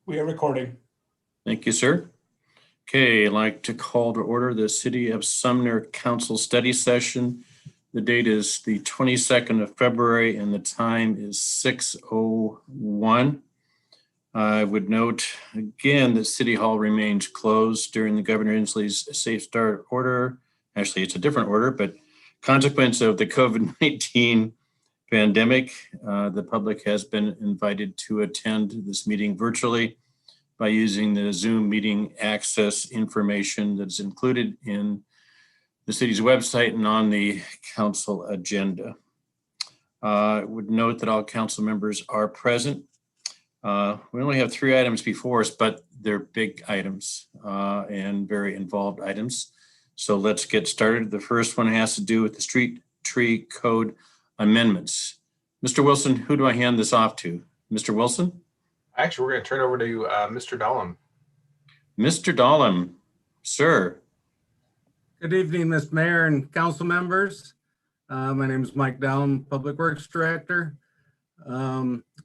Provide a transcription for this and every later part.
We are recording. Thank you, sir. Okay, I'd like to call to order the City of Sumner Council Study Session. The date is the 22nd of February and the time is 6:01. I would note again that City Hall remains closed during the Governor Inslee's Safe Start order. Actually, it's a different order, but consequence of the COVID-19 pandemic, the public has been invited to attend this meeting virtually by using the Zoom meeting access information that's included in the city's website and on the council agenda. I would note that all council members are present. We only have 3 items before us, but they're big items and very involved items. So let's get started. The first one has to do with the street tree code amendments. Mr. Wilson, who do I hand this off to? Mr. Wilson? Actually, we're going to turn over to Mr. Dahlem. Mr. Dahlem, sir. Good evening, Mr. Mayor and council members. My name is Mike Dahlem, Public Works Director.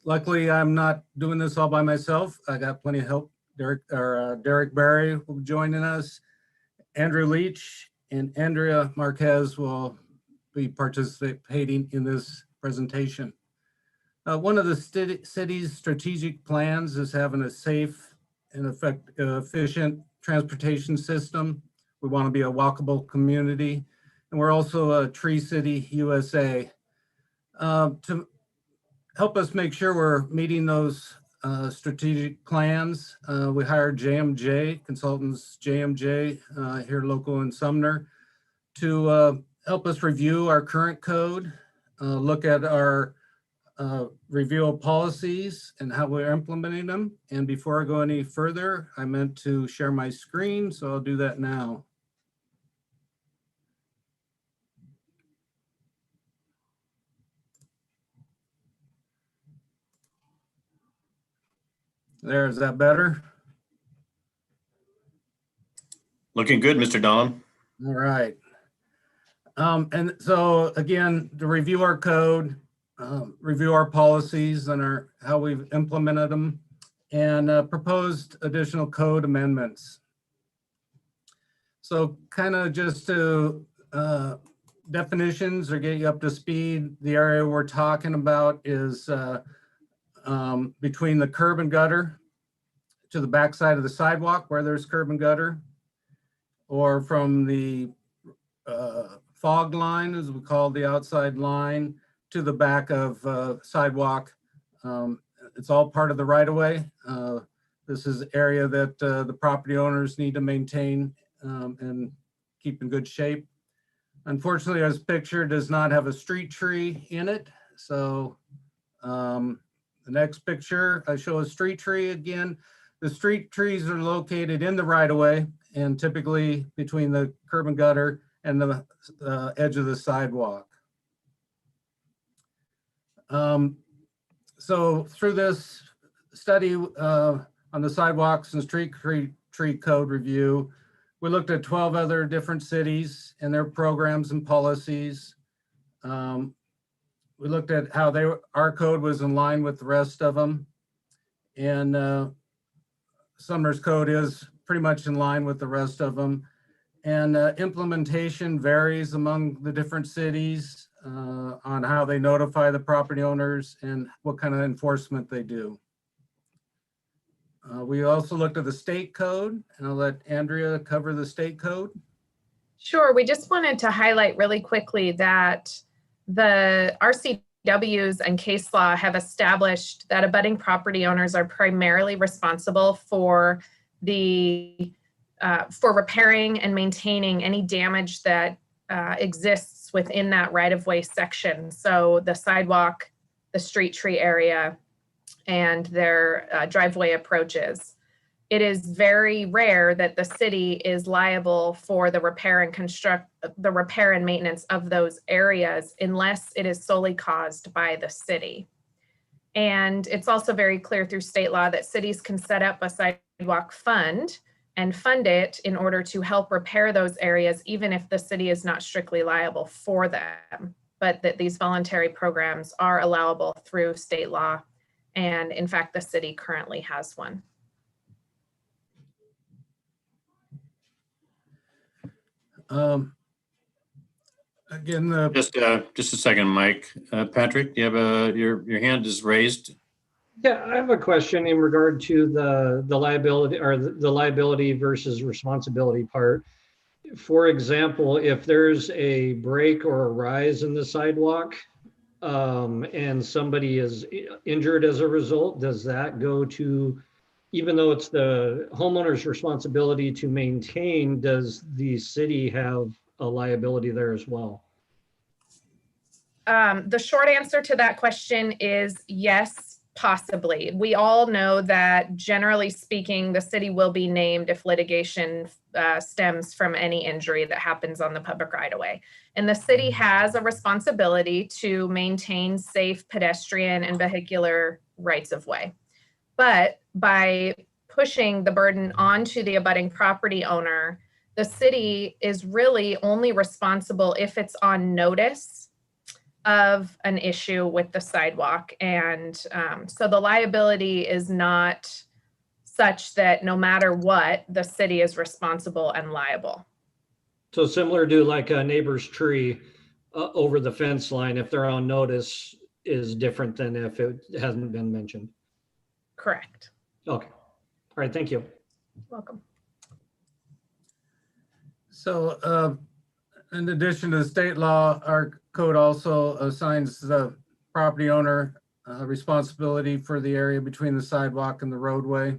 Luckily, I'm not doing this all by myself. I got plenty of help. Derek Barry will be joining us. Andrew Leach and Andrea Marquez will be participating in this presentation. One of the city's strategic plans is having a safe and efficient transportation system. We want to be a walkable community, and we're also a Tree City USA. To help us make sure we're meeting those strategic plans, we hired JMJ, consultants JMJ here local in Sumner, to help us review our current code, look at our review of policies and how we're implementing them. And before I go any further, I meant to share my screen, so I'll do that now. There, is that better? Looking good, Mr. Dahlem. All right. And so again, to review our code, review our policies and how we've implemented them, and proposed additional code amendments. So kind of just to definitions or get you up to speed, the area we're talking about is between the curb and gutter to the backside of the sidewalk where there's curb and gutter, or from the fog line, as we call the outside line, to the back of sidewalk. It's all part of the right of way. This is area that the property owners need to maintain and keep in good shape. Unfortunately, this picture does not have a street tree in it. So the next picture, I show a street tree again. The street trees are located in the right of way and typically between the curb and gutter and the edge of the sidewalk. So through this study on the sidewalks and street tree code review, we looked at 12 other different cities and their programs and policies. We looked at how our code was in line with the rest of them. And Sumner's code is pretty much in line with the rest of them. And implementation varies among the different cities on how they notify the property owners and what kind of enforcement they do. We also looked at the state code, and I'll let Andrea cover the state code. Sure, we just wanted to highlight really quickly that the RCWs and case law have established that abutting property owners are primarily responsible for repairing and maintaining any damage that exists within that right-of-way section. So the sidewalk, the street tree area, and their driveway approaches. It is very rare that the city is liable for the repair and maintenance of those areas unless it is solely caused by the city. And it's also very clear through state law that cities can set up a sidewalk fund and fund it in order to help repair those areas, even if the city is not strictly liable for them, but that these voluntary programs are allowable through state law. And in fact, the city currently has one. Again, the Just a second, Mike. Patrick, you have your hand is raised. Yeah, I have a question in regard to the liability or the liability versus responsibility part. For example, if there's a break or a rise in the sidewalk, and somebody is injured as a result, does that go to, even though it's the homeowner's responsibility to maintain, does the city have a liability there as well? The short answer to that question is yes, possibly. We all know that generally speaking, the city will be named if litigation stems from any injury that happens on the public right-of-way. And the city has a responsibility to maintain safe pedestrian and vehicular rights-of-way. But by pushing the burden onto the abutting property owner, the city is really only responsible if it's on notice of an issue with the sidewalk. And so the liability is not such that no matter what, the city is responsible and liable. So similar to like a neighbor's tree over the fence line, if they're on notice, is different than if it hasn't been mentioned. Correct. Okay. All right. Thank you. Welcome. So in addition to the state law, our code also assigns the property owner responsibility for the area between the sidewalk and the roadway.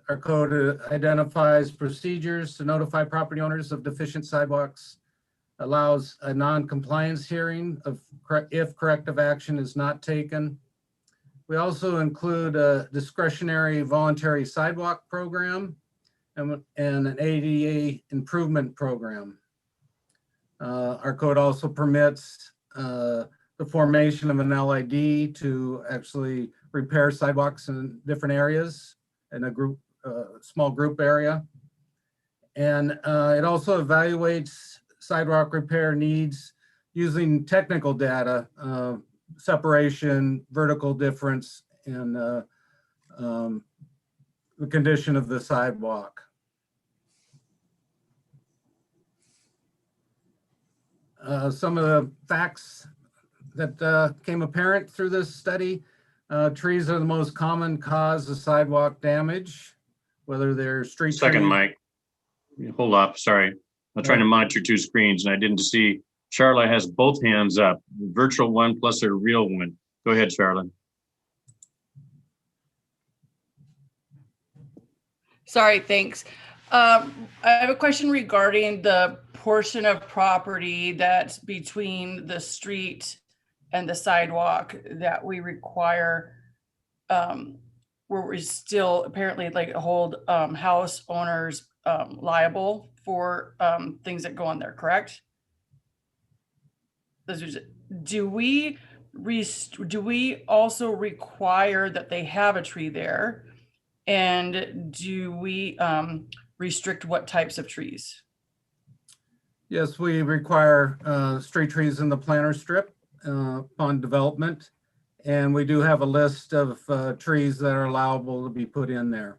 Our code identifies procedures to notify property owners of deficient sidewalks, allows a non-compliance hearing if corrective action is not taken. We also include a discretionary voluntary sidewalk program and an ADA improvement program. Our code also permits the formation of an LID to actually repair sidewalks in different areas in a group, small group area. And it also evaluates sidewalk repair needs using technical data, separation, vertical difference, and the condition of the sidewalk. Some of the facts that came apparent through this study, trees are the most common cause of sidewalk damage, whether they're street Second, trees. Mike. Hold up, sorry. I'm trying to monitor two screens and I didn't see, Charlotte has both hands up, the virtual one plus a real one. Go ahead, Charlotte. Sorry, thanks. I have a question regarding the portion of property that's between the street and the sidewalk that we require, where we still apparently like hold house owners liable for things that go on there, correct? Do we also require that they have a tree there? And do we restrict what types of trees? Yes, we require street trees in the planter strip upon development. And we do have a list of trees that are allowable to be put in there.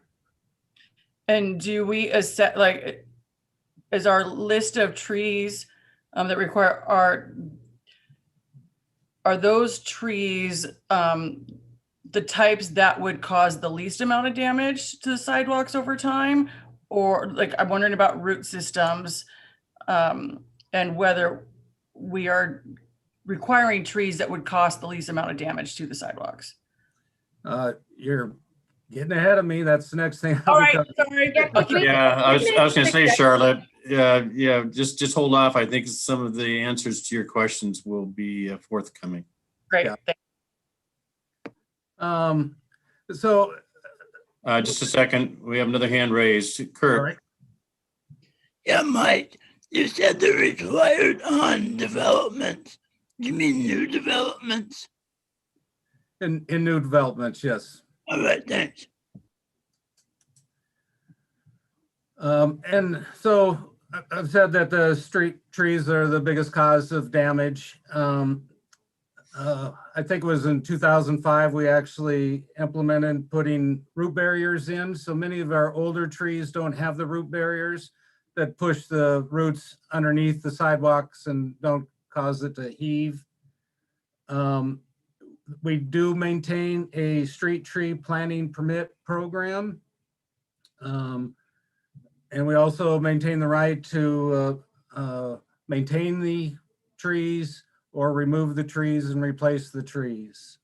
And do we assess, like, is our list of trees that require, are those trees the types that would cause the least amount of damage to the sidewalks over time? Or like, I'm wondering about root systems and whether we are requiring trees that would cause the least amount of damage to the sidewalks. You're getting ahead of me. That's the next thing. All right, sorry. Yeah, I was gonna say, Charlotte, yeah, just hold off. I think some of the answers to your questions will be forthcoming. Great. Yeah. Thanks. So Just a second, we have another hand raised. all Kirk, right. Yeah, Mike, you said they're required on developments. You mean new developments? In new developments, yes. All right, thanks. And so I've said that the street trees are the biggest cause of damage. I think it was in 2005, we actually implemented putting root barriers in. So many of our older trees don't have the root barriers. that push the roots underneath the sidewalks and don't cause it to heave. We do maintain a street tree planting permit program. And we also maintain the right to maintain the trees or remove the trees and replace the trees.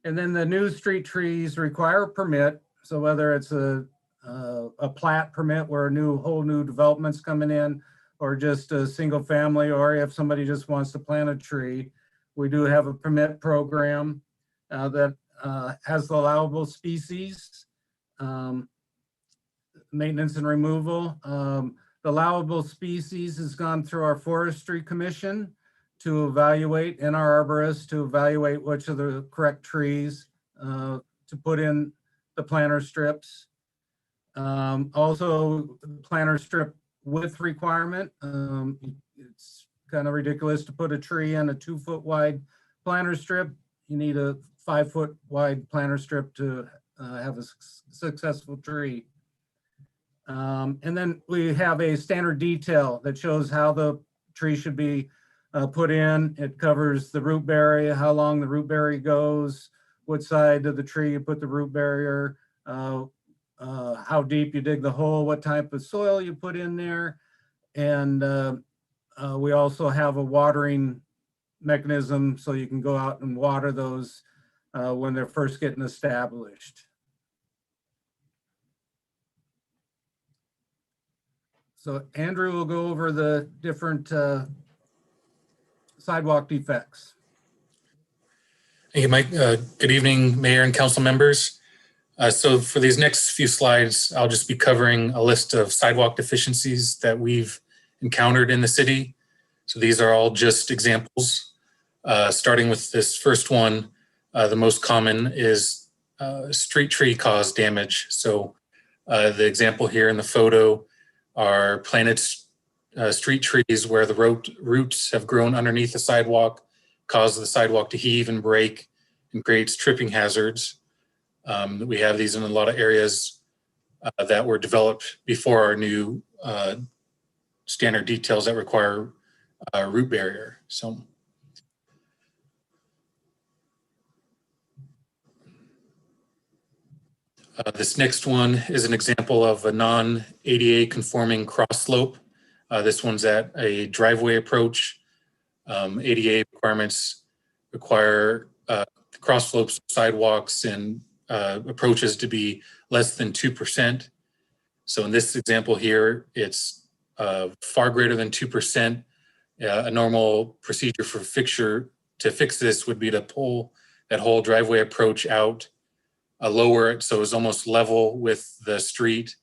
And then the new street trees require a permit. So whether it's a plat permit where whole new development's coming in, or just a single family, or if somebody just wants to plant a tree, we do have a permit program that has the allowable species, maintenance and removal. The allowable species has gone through our forestry commission to evaluate, and our arborists to evaluate which are the correct trees to put in the planter strips. Also, planter strip width requirement. It's kind of ridiculous to put a tree in a 2-foot wide planter strip. You need a 5-foot wide planter strip to have a successful tree. And then we have a standard detail that shows how the tree should be put in. It covers the root barrier, how long the root barrier goes, what side of the tree you put the root barrier, how deep you dig the hole, what type of soil you put in there. And we also have a watering mechanism so you can go out and water those when they're first getting established. So Andrew will go over the different sidewalk defects. Thank you, Mike. Good evening, Mayor and council members. So for these next few slides, I'll just be covering a list of sidewalk deficiencies that we've encountered in the city. So these are all just examples. Starting with this first one, the most common is street tree caused damage. So the example here in the photo are planted street trees where the roots have grown underneath the sidewalk, cause the sidewalk to heave and break, and creates tripping hazards. We have these in a lot of areas that were developed before our new standard details that require root barrier. So this next one is an example of a non-ADA conforming cross slope. This one's at a driveway approach. ADA requirements require cross slopes, sidewalks, and approaches to be less than 2%. So in this example here, it's far greater than 2%. A normal procedure to fix this would be to pull that whole driveway approach out, lower it so it's almost level with the street,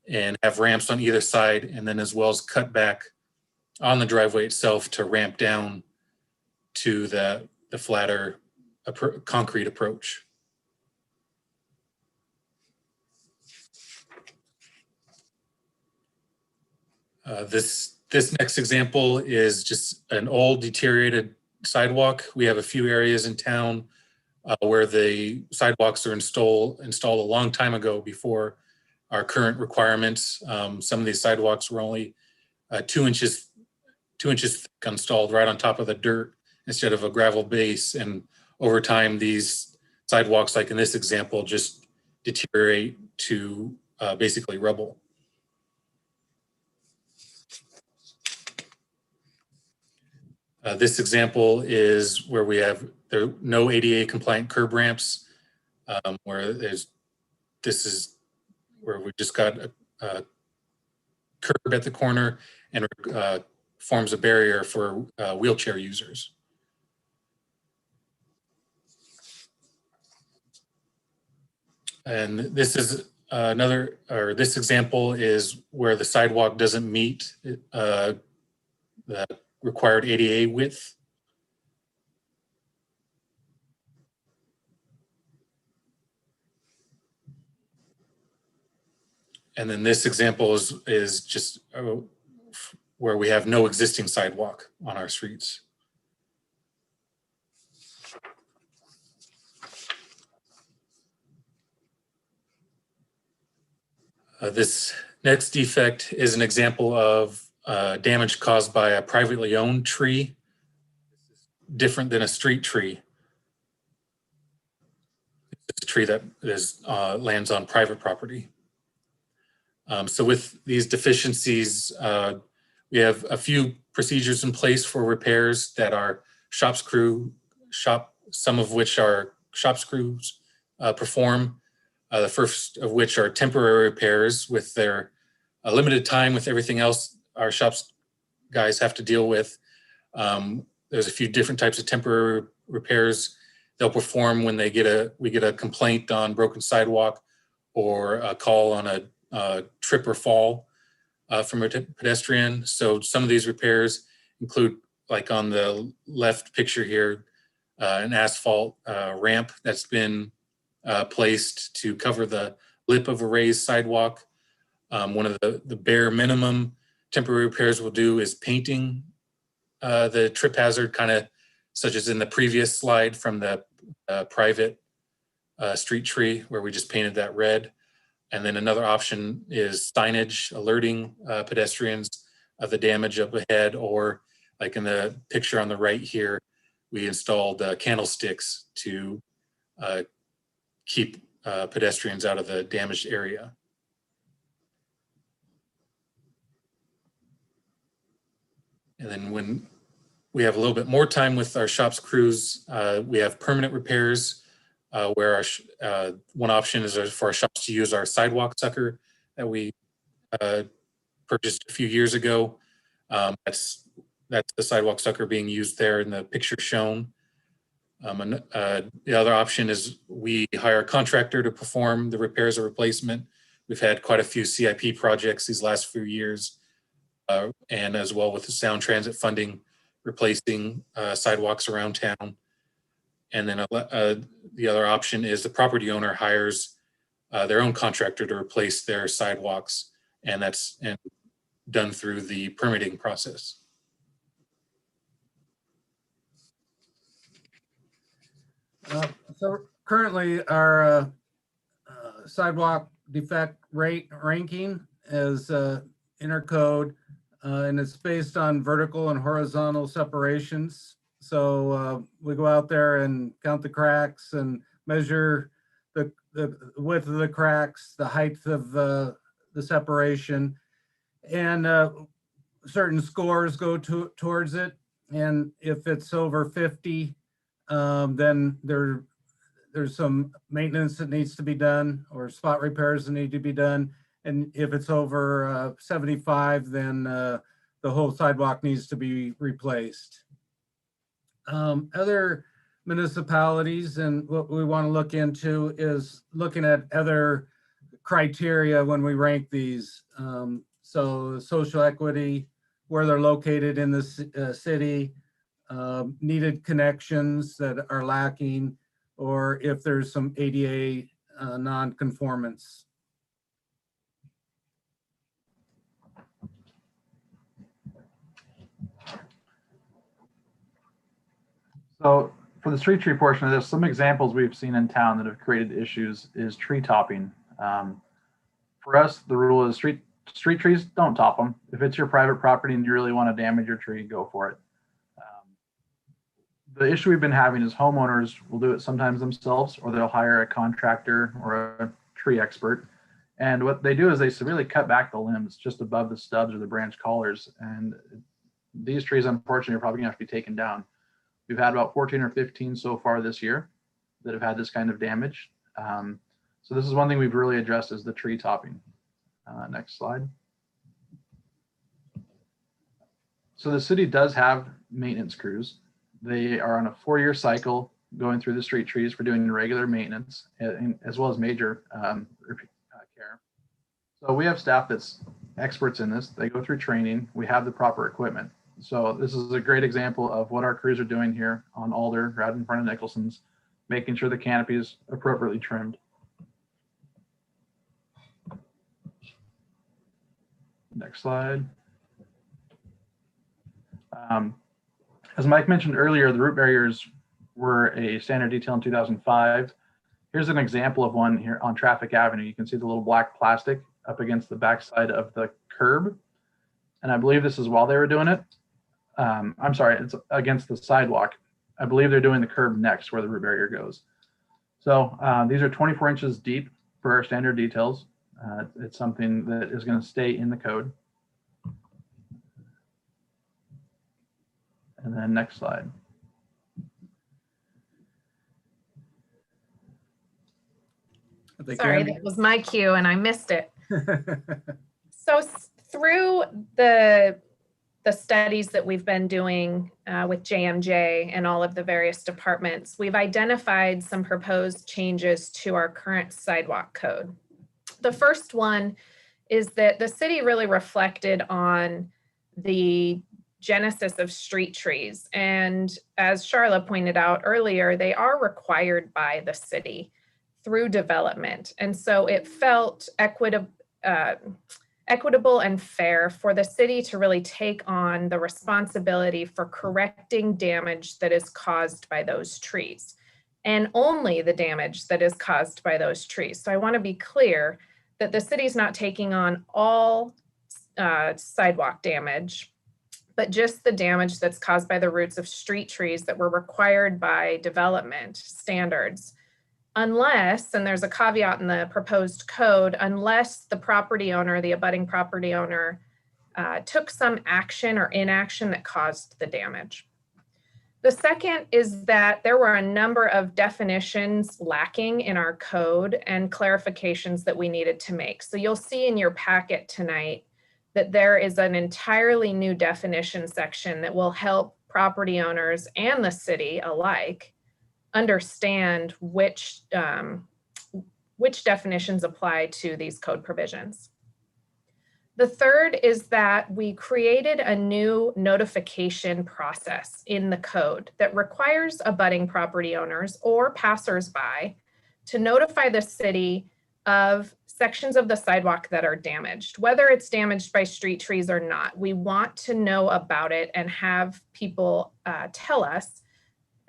and have ramps on either side, and then as well as cut back on the driveway itself to ramp down to the flatter concrete approach. This next example is just an old deteriorated sidewalk. We have a few areas in town where the sidewalks are installed a long time ago before our current requirements. Some of these sidewalks were only 2 inches thick, installed right on top of the dirt instead of a gravel base. And over time, these sidewalks, like in this example, just deteriorate to basically rubble. This example is where there are no ADA compliant curb ramps, where this is where we just got a curb at the corner and forms a barrier for wheelchair users. And this is this example is where the sidewalk doesn't meet the required ADA width. And then this example is just where we have no existing sidewalk on our streets. This Next defect is an example of damage caused by a privately owned tree, different than a street tree. It's a tree that lands on private property. So with these deficiencies, we have a few procedures in place for repairs that our some of which our shop crews perform. The first of which are temporary repairs with their limited time with everything else our shops guys have to deal with. There's a few different types of temporary repairs they'll perform when we get a complaint on broken sidewalk or a call on a trip or fall from a pedestrian. So some of these repairs include, like on the left picture here, an asphalt ramp that's been placed to cover the lip of a raised sidewalk. One of the bare minimum temporary repairs we'll do is painting the trip hazard, kind of such as in the previous slide from the private street tree where we just painted that red. And then another option is signage alerting pedestrians of the damage up ahead, or like in the picture on the right here, we installed candlesticks to keep pedestrians out of the damaged area. And then when we have a little bit more time with our shops crews, we have permanent repairs where one option is for our shops to use our sidewalk sucker that we purchased a few years ago. That's the sidewalk sucker being used there in the picture shown. The other option is we hire a contractor to perform the repairs or replacement. We've had quite a few CIP projects these last few years, and as well with the Sound Transit funding, replacing sidewalks around town. And then the other option is the property owner hires their own contractor to replace their sidewalks, and that's done through the permitting process. So currently our sidewalk defect rate ranking is in our code, and it's based on vertical and horizontal separations. So we go out there and count the cracks and measure the width of the cracks, the height of the separation, and certain scores go towards it. And if it's over 50, then there's some maintenance that needs to be done or spot repairs that need to be done. And if it's over 75, then the whole sidewalk needs to be replaced. Other municipalities, and what we want to look into is looking at other criteria when we rank these. So social equity, where they're located in the city, needed connections that are lacking, or if there's some ADA non-conformance. So for the street tree portion of this, some examples we've seen in town that have created issues is tree topping. For us, the rule is street trees, don't top them. If it's your private property and you really want to damage your tree, go for it. The issue we've been having is homeowners will do it sometimes themselves, or they'll hire a contractor or a tree expert. And what they do is they severely cut back the limbs just above the stubs or the branch collars. And these trees, unfortunately, are probably gonna have to be taken down. We've had about 14 or 15 so far this year that have had this kind of damage. So this is one thing we've really addressed is the tree topping. Next slide. So the city does have maintenance crews. They are on a 4-year cycle going through the street trees for doing regular maintenance as well as major care. So we have staff that's experts in this. They go through training. We have the proper equipment. So this is a great example of what our crews are doing here on Alder, right in front of Nicholson's, making sure the canopy is appropriately trimmed. Next slide. As Mike mentioned earlier, the root barriers were a standard detail in 2005. Here's an example of one here on Traffic Avenue. You can see the little black plastic. up against the backside of the curb. And I believe this is while they were doing it. I'm sorry, it's against the sidewalk. I believe they're doing the curb next where the root barrier goes. So these are 24 inches deep for our standard details. It's something that is going to stay in the code. And then next slide. Sorry, that was my cue and I missed it. So through the studies that we've been doing with JMJ and all of the various departments, we've identified some proposed changes to our current sidewalk code. The first one is that the city really reflected on the genesis of street trees. And as Charla pointed out earlier, they are required by the city through development. And so it felt equitable and fair for the city to really take on the responsibility for correcting damage that is caused by those trees, and only the damage that is caused by those trees. So I want to be clear that the city's not taking on all sidewalk damage, but just the damage that's caused by the roots of street trees that were required by development standards. Unless, and there's a caveat in the proposed code, unless the property owner, the abutting property owner, took some action or inaction that caused the damage. The second is that there were a number of definitions lacking in our code and clarifications that we needed to make. So you'll see in your packet tonight that there is an entirely new definition section that will help property owners and the city alike understand which definitions apply to these code provisions. The third is that we created a new notification process in the code that requires abutting property owners or passersby to notify the city of sections of the sidewalk that are damaged, whether it's damaged by street trees or not. We want to know about it and have people tell us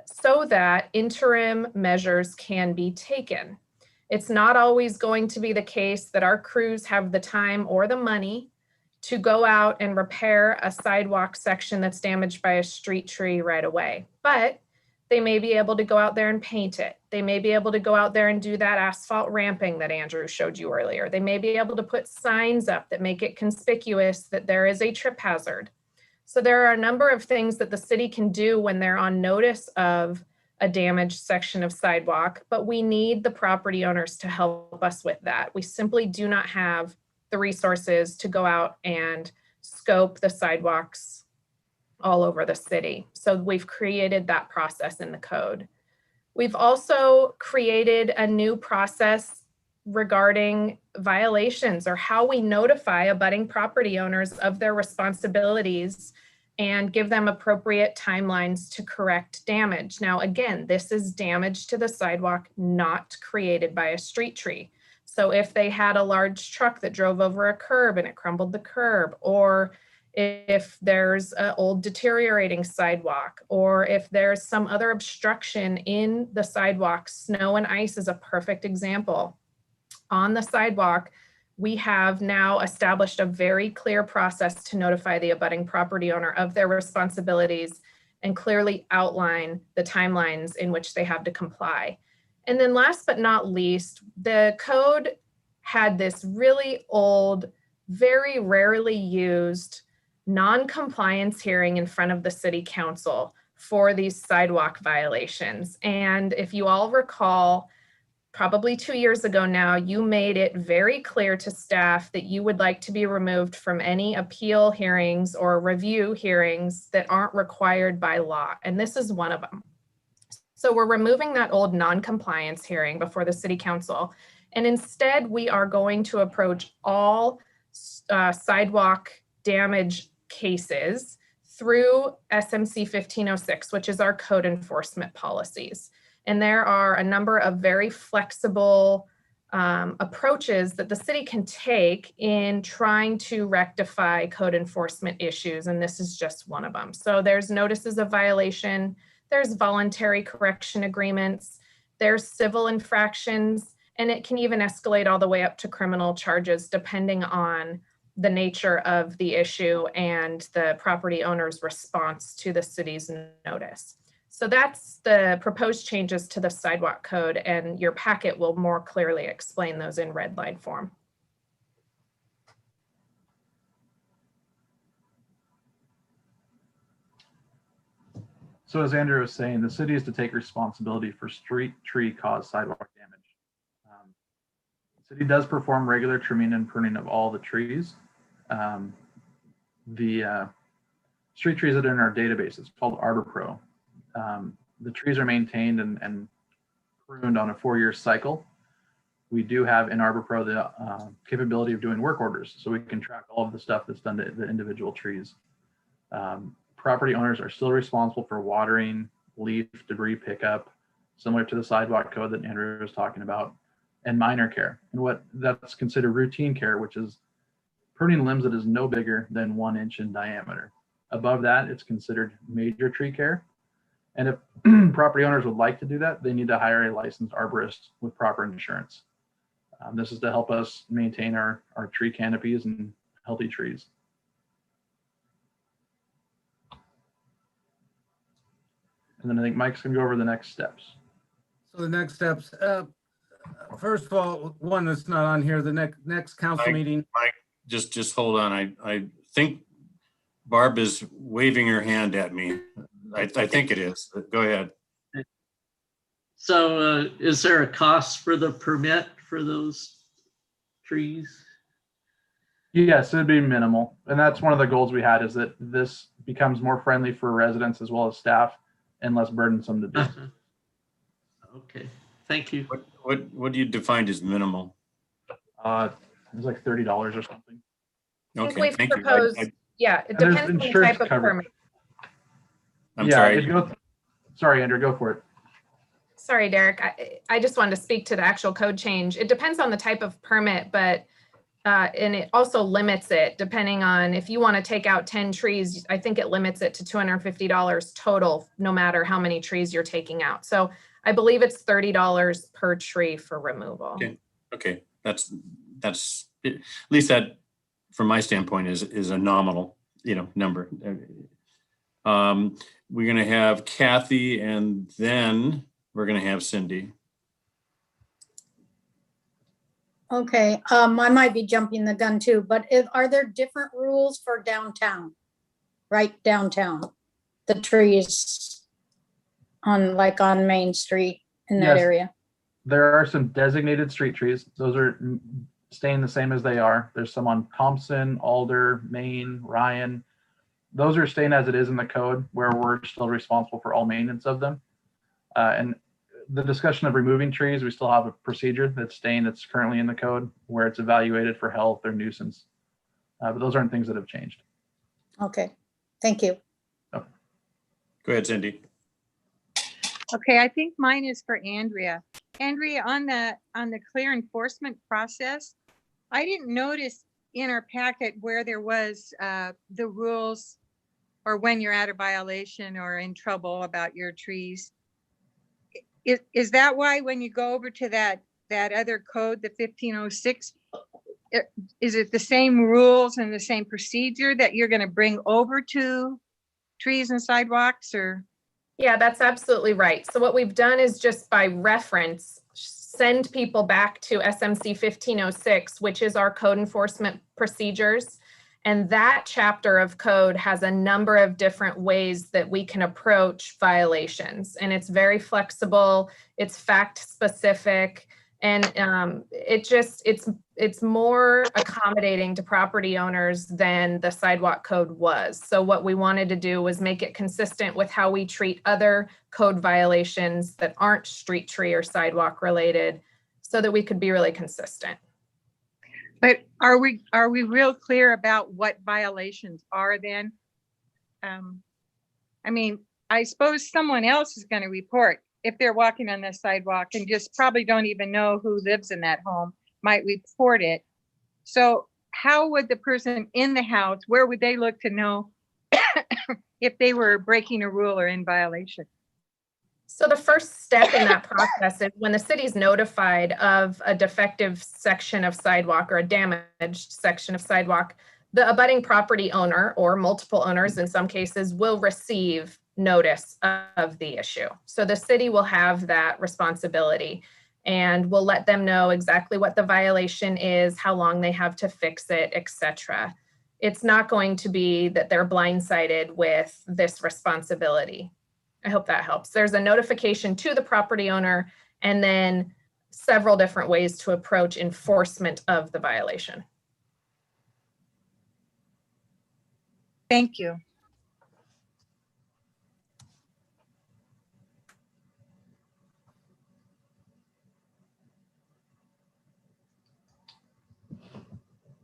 so that interim measures can be taken. It's not always going to be the case that our crews have the time or the money to go out and repair a sidewalk section that's damaged by a street tree right away, but they may be able to go out there and paint it. They may be able to go out there and do that asphalt ramping that Andrew showed you earlier. They may be able to put signs up that make it conspicuous that there is a trip hazard. So there are a number of things that the city can do when they're on notice of a damaged section of sidewalk, but we need the property owners to help us with that. We simply do not have the resources to go out and scope the sidewalks all over the city. So we've created that process in the code. We've also created a new process regarding violations or how we notify abutting property owners of their responsibilities and give them appropriate timelines to correct damage. Now, again, this is damage to the sidewalk not created by a street tree. So if they had a large truck that drove over a curb and it crumbled the curb, or if there's an old deteriorating sidewalk, or if there's some other obstruction in the sidewalk, snow and ice is a perfect example. On the sidewalk, we have now established a very clear process to notify the abutting property owner of their responsibilities and clearly outline the timelines in which they have to comply. And then last but not least, the code had this really old, very rarely used non-compliance hearing in front of the city council for these sidewalk violations. And if you all recall, probably 2 years ago now, you made it very clear to staff that you would like to be removed from any appeal hearings or review hearings that aren't required by law. And this is one of them. So we're removing that old non-compliance hearing before the city council. And instead, we are going to approach all sidewalk damage cases through SMC 1506, which is our code enforcement policies. And there are a number of very flexible approaches that the city can take in trying to rectify code enforcement issues. And this is just one of them. So there's notices of violation, there's voluntary correction agreements, there's civil infractions, And it can even escalate all the way up to criminal charges, depending on the nature of the issue and the property owner's response to the city's notice. So that's the proposed changes to the sidewalk code, and your packet will more clearly explain those in red line form. So as Andrew was saying, the city is to take responsibility for street tree caused sidewalk damage. The city does perform regular trimming and pruning of all the trees. The street trees that are in our database, it's called ArborPro. The trees are maintained and pruned on a 4-year cycle. We do have in ArborPro the capability of doing work orders, so we can track all of the stuff that's done to the individual trees. Property owners are still responsible for watering, leaf debris pickup, similar to the sidewalk code that Andrew was talking about, and minor care. And what that's considered routine care, which is pruning limbs that is no bigger than 1 inch in diameter. Above that, it's considered major tree care. And if property owners would like to do that, they need to hire a licensed arborist with proper insurance. This is to help us maintain our tree canopies and healthy trees. And then I think Mike's gonna go over the next steps. So the next steps, first of all, one that's not on here, the next council meeting. Mike, just hold on. I think Barb is waving her hand at me. I think it is. Go ahead. So is there a cost for the permit for those trees? Yes, it'd be minimal. And that's one of the goals we had, is that this becomes more friendly for residents as well as staff and less burdensome to do. Okay, thank you. What do you define as minimal? It was like $30 or something. Okay, We've thank you. proposed, yeah, it And there's depends on the insurance type of coverage. permit. I'm Yeah, sorry. Sorry, Andrew, go for it. Sorry, Derek. I just wanted to speak to the actual code change. It depends on the type of permit, but and it also limits it depending on if you want to take out 10 trees, I think it limits it to $250 total, no matter how many trees you're taking out. So I believe it's $30 per tree for removal. Okay, that's at least that, from my standpoint, is a nominal, number. We're gonna have Kathy, and then we're gonna have Cindy. Okay, I might be jumping the gun too, but are there different rules for downtown? Right downtown, the trees on Main Street in that Yes. area? There are some designated street trees. Those are staying the same as they are. There's some on Thompson, Alder, Main, Ryan. Those are staying as it is in the code, where we're still responsible for all maintenance of them. And the discussion of removing trees, we still have a procedure that's currently in the code, where it's evaluated for health or nuisance. But those aren't things that have changed. Okay, thank you. Go ahead, Cindy. Okay, I think mine is for Andrea. Andrea, on the clear enforcement process, I didn't notice in our packet where there was the rules or when you're at a violation or in trouble about your trees. Is that why when you go over to that other code, the 1506, is it the same rules and the same procedure that you're going to bring over to trees and sidewalks, or? Yeah, that's absolutely right. So what we've done is just by reference, send people back to SMC 1506, which is our code enforcement procedures. And that chapter of code has a number of different ways that we can approach violations. And it's very flexible, it's fact specific, and it's more accommodating to property owners than the sidewalk code was. So what we wanted to do was make it consistent with how we treat other code violations that aren't street tree or sidewalk related, so that we could be really consistent. But are we real clear about what violations are then? I mean, I suppose someone else is going to report if they're walking on the sidewalk and just probably don't even know who lives in that home, might report it. So how would the person in the house, where would they look to know if they were breaking a rule or in violation? So the first step in that process is when the city's notified of a defective section of sidewalk or a damaged section of sidewalk, the abutting property owner or multiple owners in some cases will receive notice of the issue. So the city will have that responsibility and we'll let them know exactly what the violation is, how long they have to fix it, etc. It's not going to be that they're blindsided with this responsibility. I hope that helps. There's a notification to the property owner and then several different ways to approach enforcement of the violation. Thank you.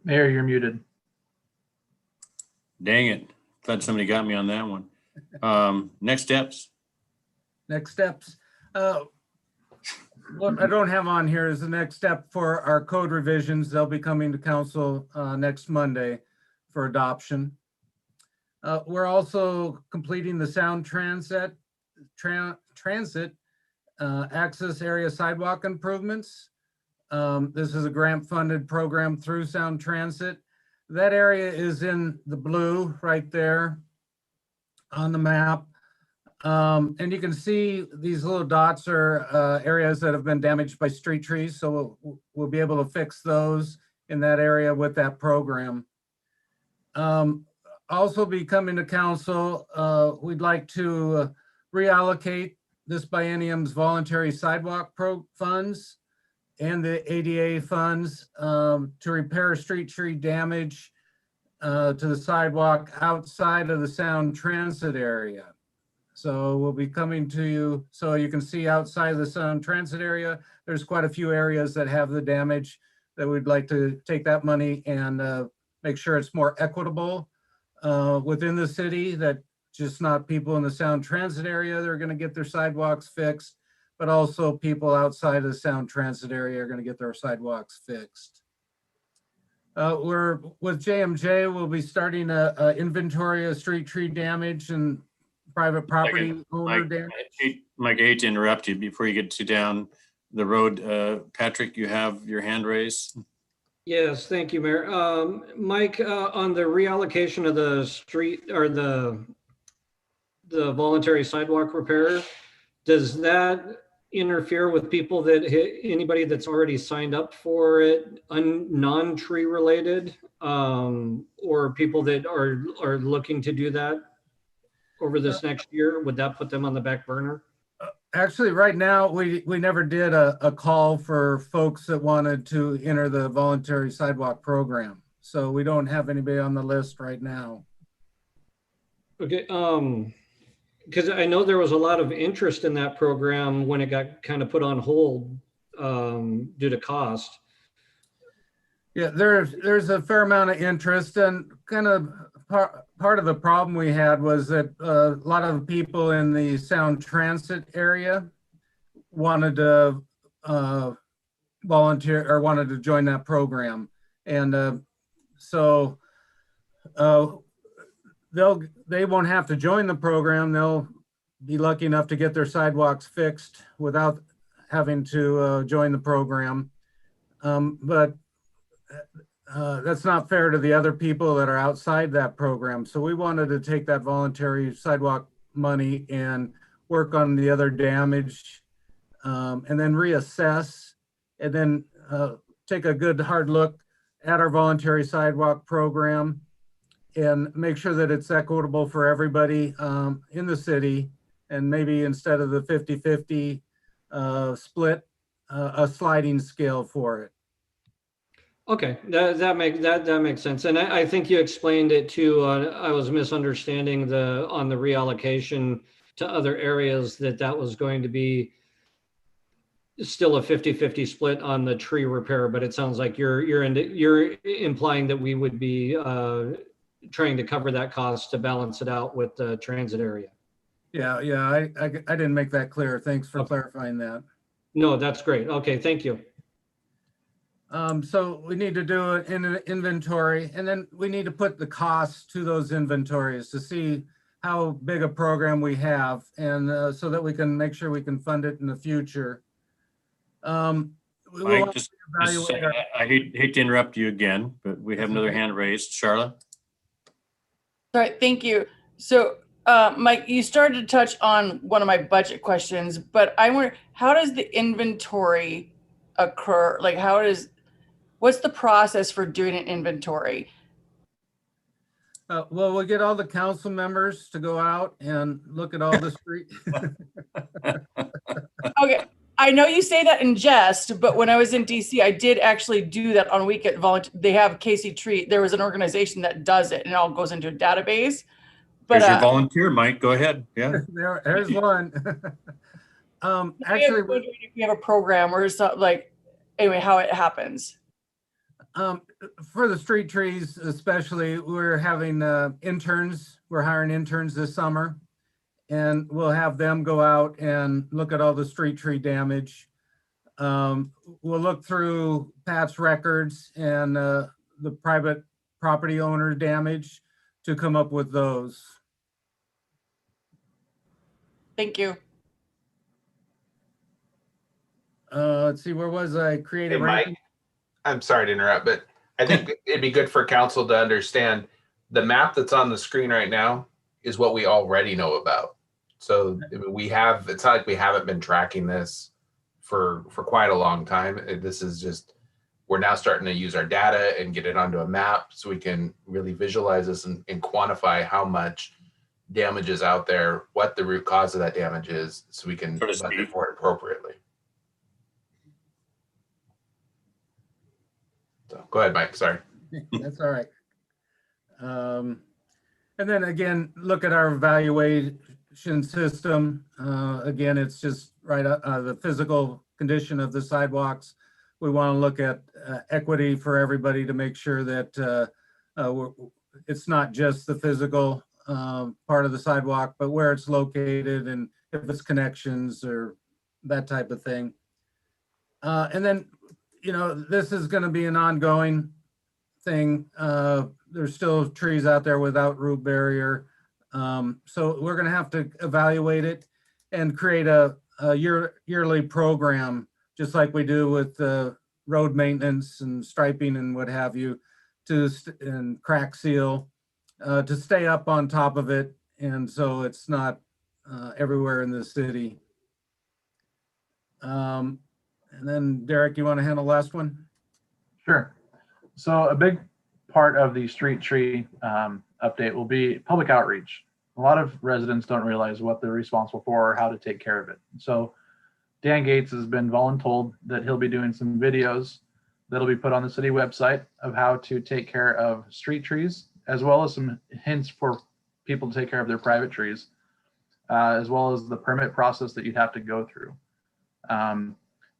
Mayor, you're muted. Dang it. Glad somebody got me on that one. Next steps. Next steps. What I don't have on here is the next step for our code revisions. They'll be coming to council next Monday for adoption. We're also completing the sound transit access area sidewalk improvements. This is a grant-funded program through Sound Transit. That area is in the blue right there on the map. And you can see these little dots are areas that have been damaged by street trees. So we'll be able to fix those in that area with that program. Also be coming to council, we'd like to reallocate this biennium's voluntary sidewalk funds and the ADA funds to repair street tree damage to the sidewalk outside of the Sound Transit area. So we'll be coming to you, so you can see outside of the Sound Transit area, there's quite a few areas that have the damage that we'd like to take that money and make sure it's more equitable within the city, that just not people in the Sound Transit area that are going to get their sidewalks fixed, but also people outside of the Sound Transit area are going to get their sidewalks fixed. We're with JMJ, we'll be starting a inventory of street tree damage and private property owner damage. Mike, I hate to interrupt you before you get to down the road. Patrick, you have your hand raised. Yes, thank you, Mayor. Mike, on the reallocation of the street or the voluntary sidewalk repair, does that interfere with people that anybody that's already signed up for it, non-tree related, or people that are looking to do that over this next year? Would that put them on the back burner? Actually, right now, we never did a call for folks that wanted to enter the voluntary sidewalk program. So we don't have anybody on the list right now. Okay, because I know there was a lot of interest in that program when it got kind of put on hold due to cost. Yeah, there's a fair amount of interest, and kind of part of the problem we had was that a lot of people in the Sound Transit area wanted to volunteer or wanted to join that program. And so they won't have to join the program. They'll be lucky enough to get their sidewalks fixed without having to join the program. But that's not fair to the other people that are outside that program. So we wanted to take that voluntary sidewalk money and work on the other damage, and then reassess, and then take a good hard look at our voluntary sidewalk program and make sure that it's equitable for everybody in the city. And maybe instead of the 50-50 split, a sliding scale for it. Okay, that makes sense, and I think you explained it too. I was misunderstanding on the reallocation to other areas that was going to be still a 50-50 split on the tree repair, but it sounds like you're implying that we would be trying to cover that cost to balance it out with the transit area. Yeah, I didn't make that clear. Thanks for clarifying that. No, that's great. Okay, thank you. So we need to do an inventory, and then we need to put the costs to those inventories to see how big a program we have, and so that we can make sure we can fund it in the future. We will Mike, just a evaluate second. our- I hate to interrupt you again, but we have another hand raised. Charlotte? All right, thank you. So, Mike, you started to touch on one of my budget questions, but I wonder, how does the inventory occur? Like, what's the process for doing an inventory? Well, we'll get all the council members to go out and look at all the street. Okay, I know you say that in jest, but when I was in DC, I did actually do that on weekend volunteer. They have Casey Tree. There was an organization that does it, and it all goes into a database. But There's your volunteer, Mike. Go ahead. Yeah. There's one. actually, I'm wondering if you have a program or something, like, anyway, how it happens. For the street trees, especially, we're having interns. We're hiring interns this summer, and we'll have them go out and look at all the street tree damage. We'll look through Pat's records and the private property owner damage to come up with those. Thank you. Let's see, where was I? Creative Hey, Mike, ranking? I'm sorry to interrupt, but I think it'd be good for council to understand the map that's on the screen right now is what we already know about. So we have, it's not like we haven't been tracking this for quite a long time. This is just, we're now starting to use our data and get it onto a map so we can really visualize this and quantify how much damage is out there, what the root cause of that damage is, so we can budget for it appropriately. So go ahead, Mike, sorry. That's all right. And then again, look at our evaluation system. Again, it's just right, the physical condition of the sidewalks. We want to look at equity for everybody to make sure that it's not just the physical part of the sidewalk, but where it's located and if it's connections or that type of thing. And then, you know, this is going to be an ongoing thing. There's still trees out there without root barrier. So we're going to have to evaluate it and create a yearly program, just like we do with road maintenance and striping and what have you, and crack seal, to stay up on top of it. And so it's not everywhere in the city. And then Derek, you want to handle the last one? Sure. So a big part of the street tree update will be public outreach. A lot of residents don't realize what they're responsible for or how to take care of it. So Dan Gates has been voluntold that he'll be doing some videos that'll be put on the city website of how to take care of street trees, as well as some hints for people to take care of their private trees, as well as the permit process that you'd have to go through.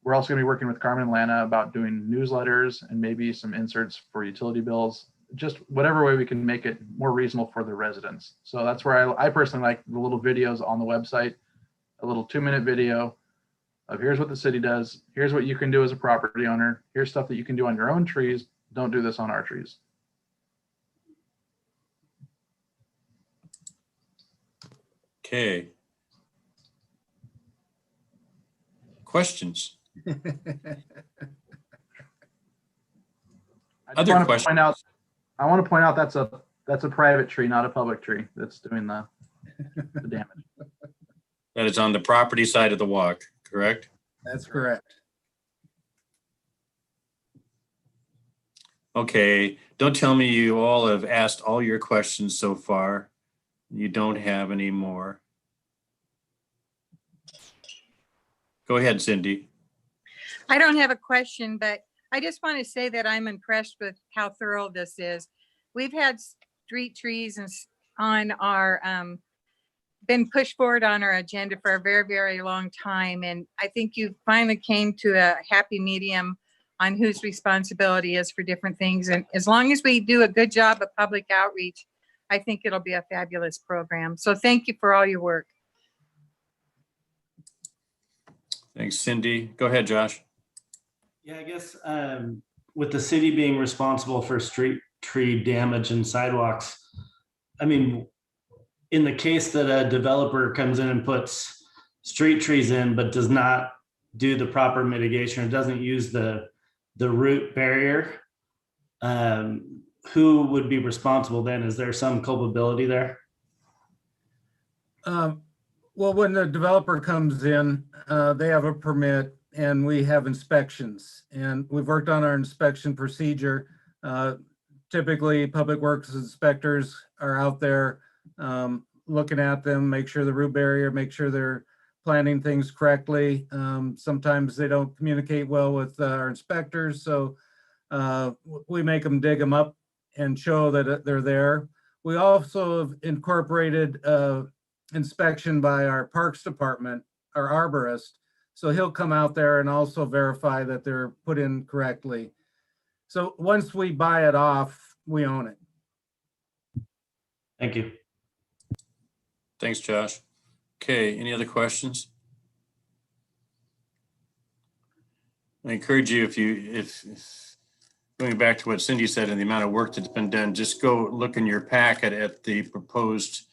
We're also going to be working with Carmen and Lana about doing newsletters and maybe some inserts for utility bills, just whatever way we can make it more reasonable for the residents. So that's where I personally like the little videos on the website, a little 2-minute video of here's what the city does. Here's what you can do as a property owner. Here's stuff that you can do on your own trees. Don't do this on our trees. Okay. Questions? Other questions? I want to point out that's a private tree, not a public tree that's doing the damage. That is on the property side of the walk, correct? That's correct. Okay, don't tell me you all have asked all your questions so far. You don't have any more. Go ahead, Cindy. I don't have a question, but I just want to say that I'm impressed with how thorough this is. We've had street trees and on our, been pushed forward on our agenda for a very, very long time. And I think you finally came to a happy medium on whose responsibility is for different things. And as long as we do a good job of public outreach, I think it'll be a fabulous program. So thank you for all your work. Thanks, Cindy. Go ahead, Josh. Yeah, I guess with the city being responsible for street tree damage and sidewalks, I mean, in the case that a developer comes in and puts street trees in, but does not do the proper mitigation or doesn't use the root barrier, who would be responsible then? Is there some culpability there? Well, when the developer comes in, they have a permit and we have inspections. And we've worked on our inspection procedure. Typically, public works inspectors are out there looking at them, make sure the root barrier, make sure they're planning things correctly. Sometimes they don't communicate well with our inspectors, so we make them dig them up and show that they're there. We also have incorporated inspection by our Parks Department, our arborist. So he'll come out there and also verify that they're put in correctly. So once we buy it off, we own it. Thank you. Thanks, Josh. Okay, any other questions? I encourage you, if going back to what Cindy said and the amount of work that's been done, just go look in your packet at the proposed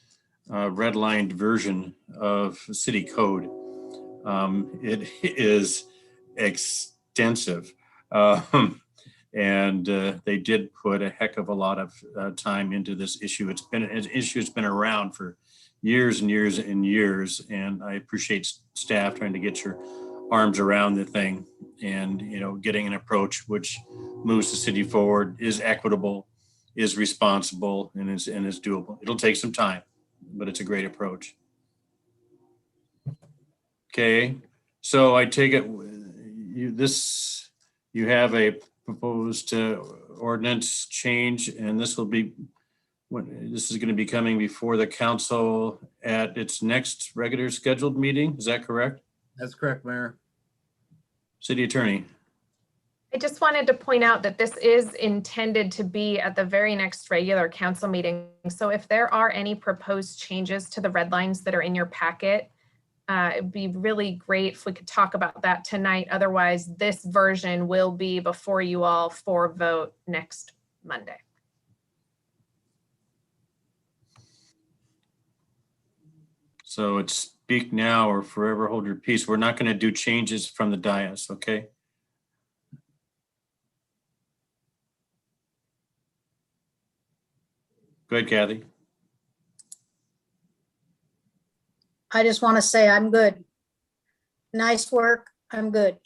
redlined version of city code. It is extensive. And they did put a heck of a lot of time into this issue. It's been an issue that's been around for years and years and years. And I appreciate staff trying to get your arms around the thing and, you know, getting an approach which moves the city forward, is equitable, is responsible, and is doable. It'll take some time, but it's a great approach. Okay, so I take it you have a proposed ordinance change, and this is going to be coming before the council at its next regular scheduled meeting. Is that correct? That's correct, Mayor. City Attorney. I just wanted to point out that this is intended to be at the very next regular council meeting. So if there are any proposed changes to the red lines that are in your packet, it'd be really great if we could talk about that tonight. Otherwise, this version will be before you all for vote next Monday. So it's speak now or forever hold your peace. We're not going to do changes from the dais, okay? Go ahead, Kathy. I just want to say I'm good. Nice work. I'm good.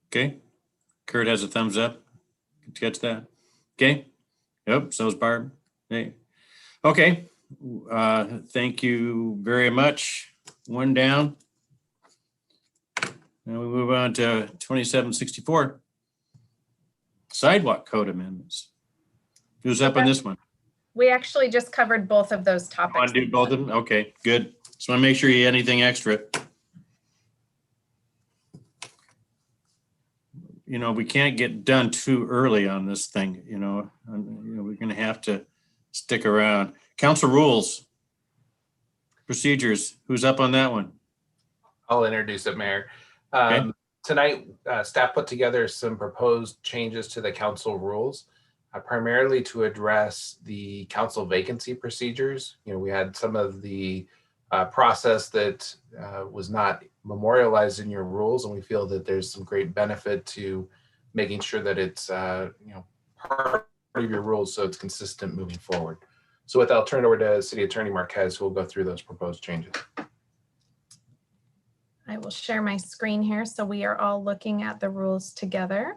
Okay. Kurt has a thumbs up. Catch that. Okay. Yep. So is Barb. Hey. Okay. Thank you very much. One down. Now we move on to 2764. Sidewalk code amendments. Who's up on this one? We actually just covered both of those topics. Want to do both of them? Okay, good. Just want to make sure you had anything extra. You know, we can't get done too early on this thing, you know, we're going to have to stick around. Council rules, procedures. Who's up on that one? I'll introduce it, Mayor. Okay. Tonight, staff put together some proposed changes to the council rules, primarily to address the council vacancy procedures. You know, we had some of the process that was not memorialized in your rules, and we feel that there's some great benefit to making sure that it's part of your rules so it's consistent moving forward. So with that, I'll turn it over to City Attorney Marquez, who will go through those proposed changes. I will share my screen here so we are all looking at the rules together.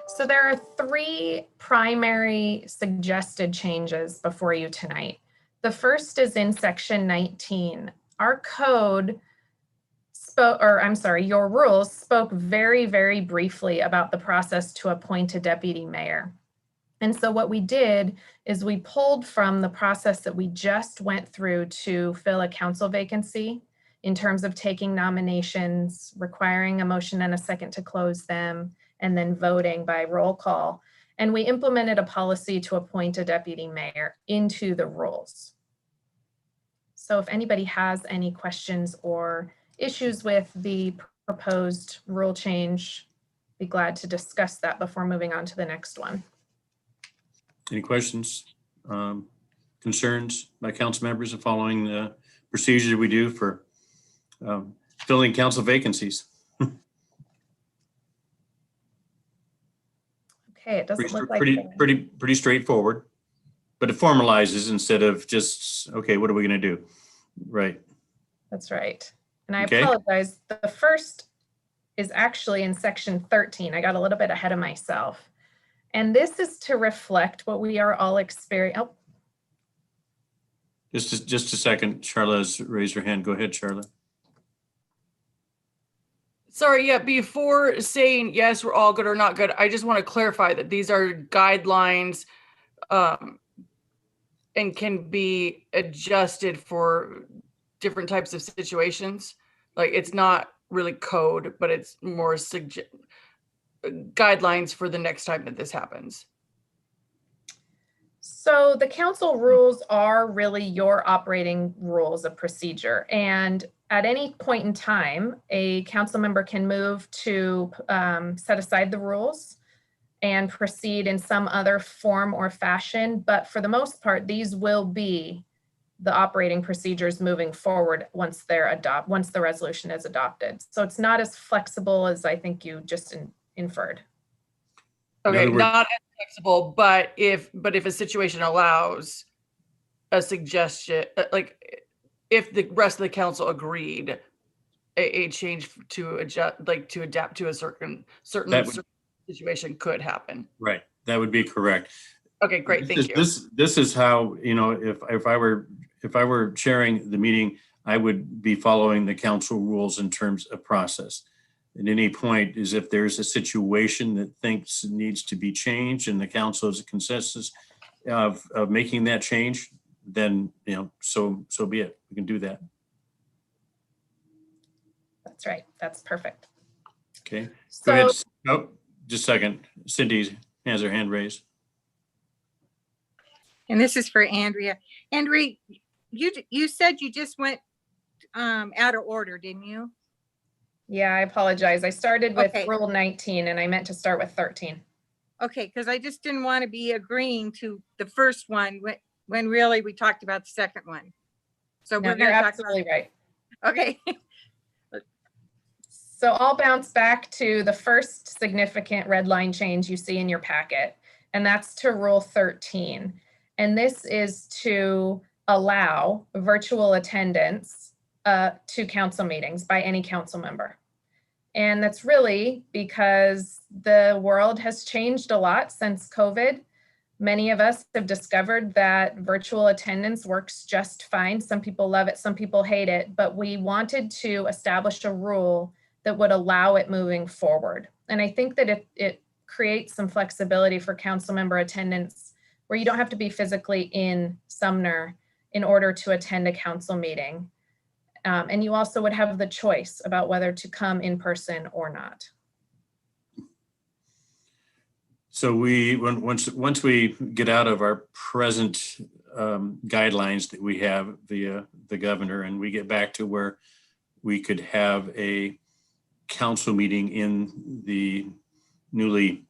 So there are three primary suggested changes before you tonight. The first is in section 19. Our code your rules spoke very, very briefly about the process to appoint a deputy mayor. And so what we did is we pulled from the process that we just went through to fill a council vacancy in terms of taking nominations, requiring a motion and a second to close them, and then voting by roll call. And we implemented a policy to appoint a deputy mayor into the rules. So if anybody has any questions or issues with the proposed rule change, be glad to discuss that before moving on to the next one. Any questions, concerns by council members of following the procedure we do for filling council vacancies? Okay, it doesn't look like. Pretty straightforward, but it formalizes instead of just, okay, what are we going to do? Right. That's right. And I Okay. apologize. The first is actually in section 13. I got a little bit ahead of myself. And this is to reflect what we are all experiencing. Oh, Just a second. Charla's raised her hand. Go ahead, Charla. Sorry, yeah, before saying yes, we're all good or not good, I just want to clarify that these are guidelines and can be adjusted for different types of situations. Like, it's not really code, but it's more guidelines for the next time that this happens. so the council rules are really your operating rules of procedure. And at any point in time, a council member can move to set aside the rules and proceed in some other form or fashion. But for the most part, these will be the operating procedures moving forward once once the resolution is adopted. So it's not as flexible as I think you just inferred. Okay, not as flexible, but if a situation allows a suggestion, like if the rest of the council agreed, a change to adjust, like to adapt to a certain situation could happen. Right. That would be correct. Okay, great. Thank you. This is how, you know, if I were chairing the meeting, I would be following the council rules in terms of process. At any point is if there's a situation that thinks needs to be changed and the council is a consensus of making that change, then, you know, so be it. We can do that. That's right. That's perfect. Okay. So, go ahead. Oh, just a second. Cindy has her hand raised. And this is for Andrea. Andrea, you said you just went out of order, didn't you? yeah, I apologize. I started with Okay. Rule 19 and I meant to start with 13. Okay, because I just didn't want to be agreeing to the first one when really we talked about the second one. So No, we're you're going to talk absolutely right. Okay. So I'll bounce back to the first significant red line change you see in your packet, and that's to Rule 13. And this is to allow virtual attendance to council meetings by any council member. And that's really because the world has changed a lot since COVID. Many of us have discovered that virtual attendance works just fine. Some people love it, some people hate it, but we wanted to establish a rule that would allow it moving forward. And I think that it creates some flexibility for council member attendance where you don't have to be physically in Sumner in order to attend a council meeting. And you also would have the choice about whether to come in person or not. So once we get out of our present guidelines that we have via the governor, and we get back to where we could have a council meeting in the newly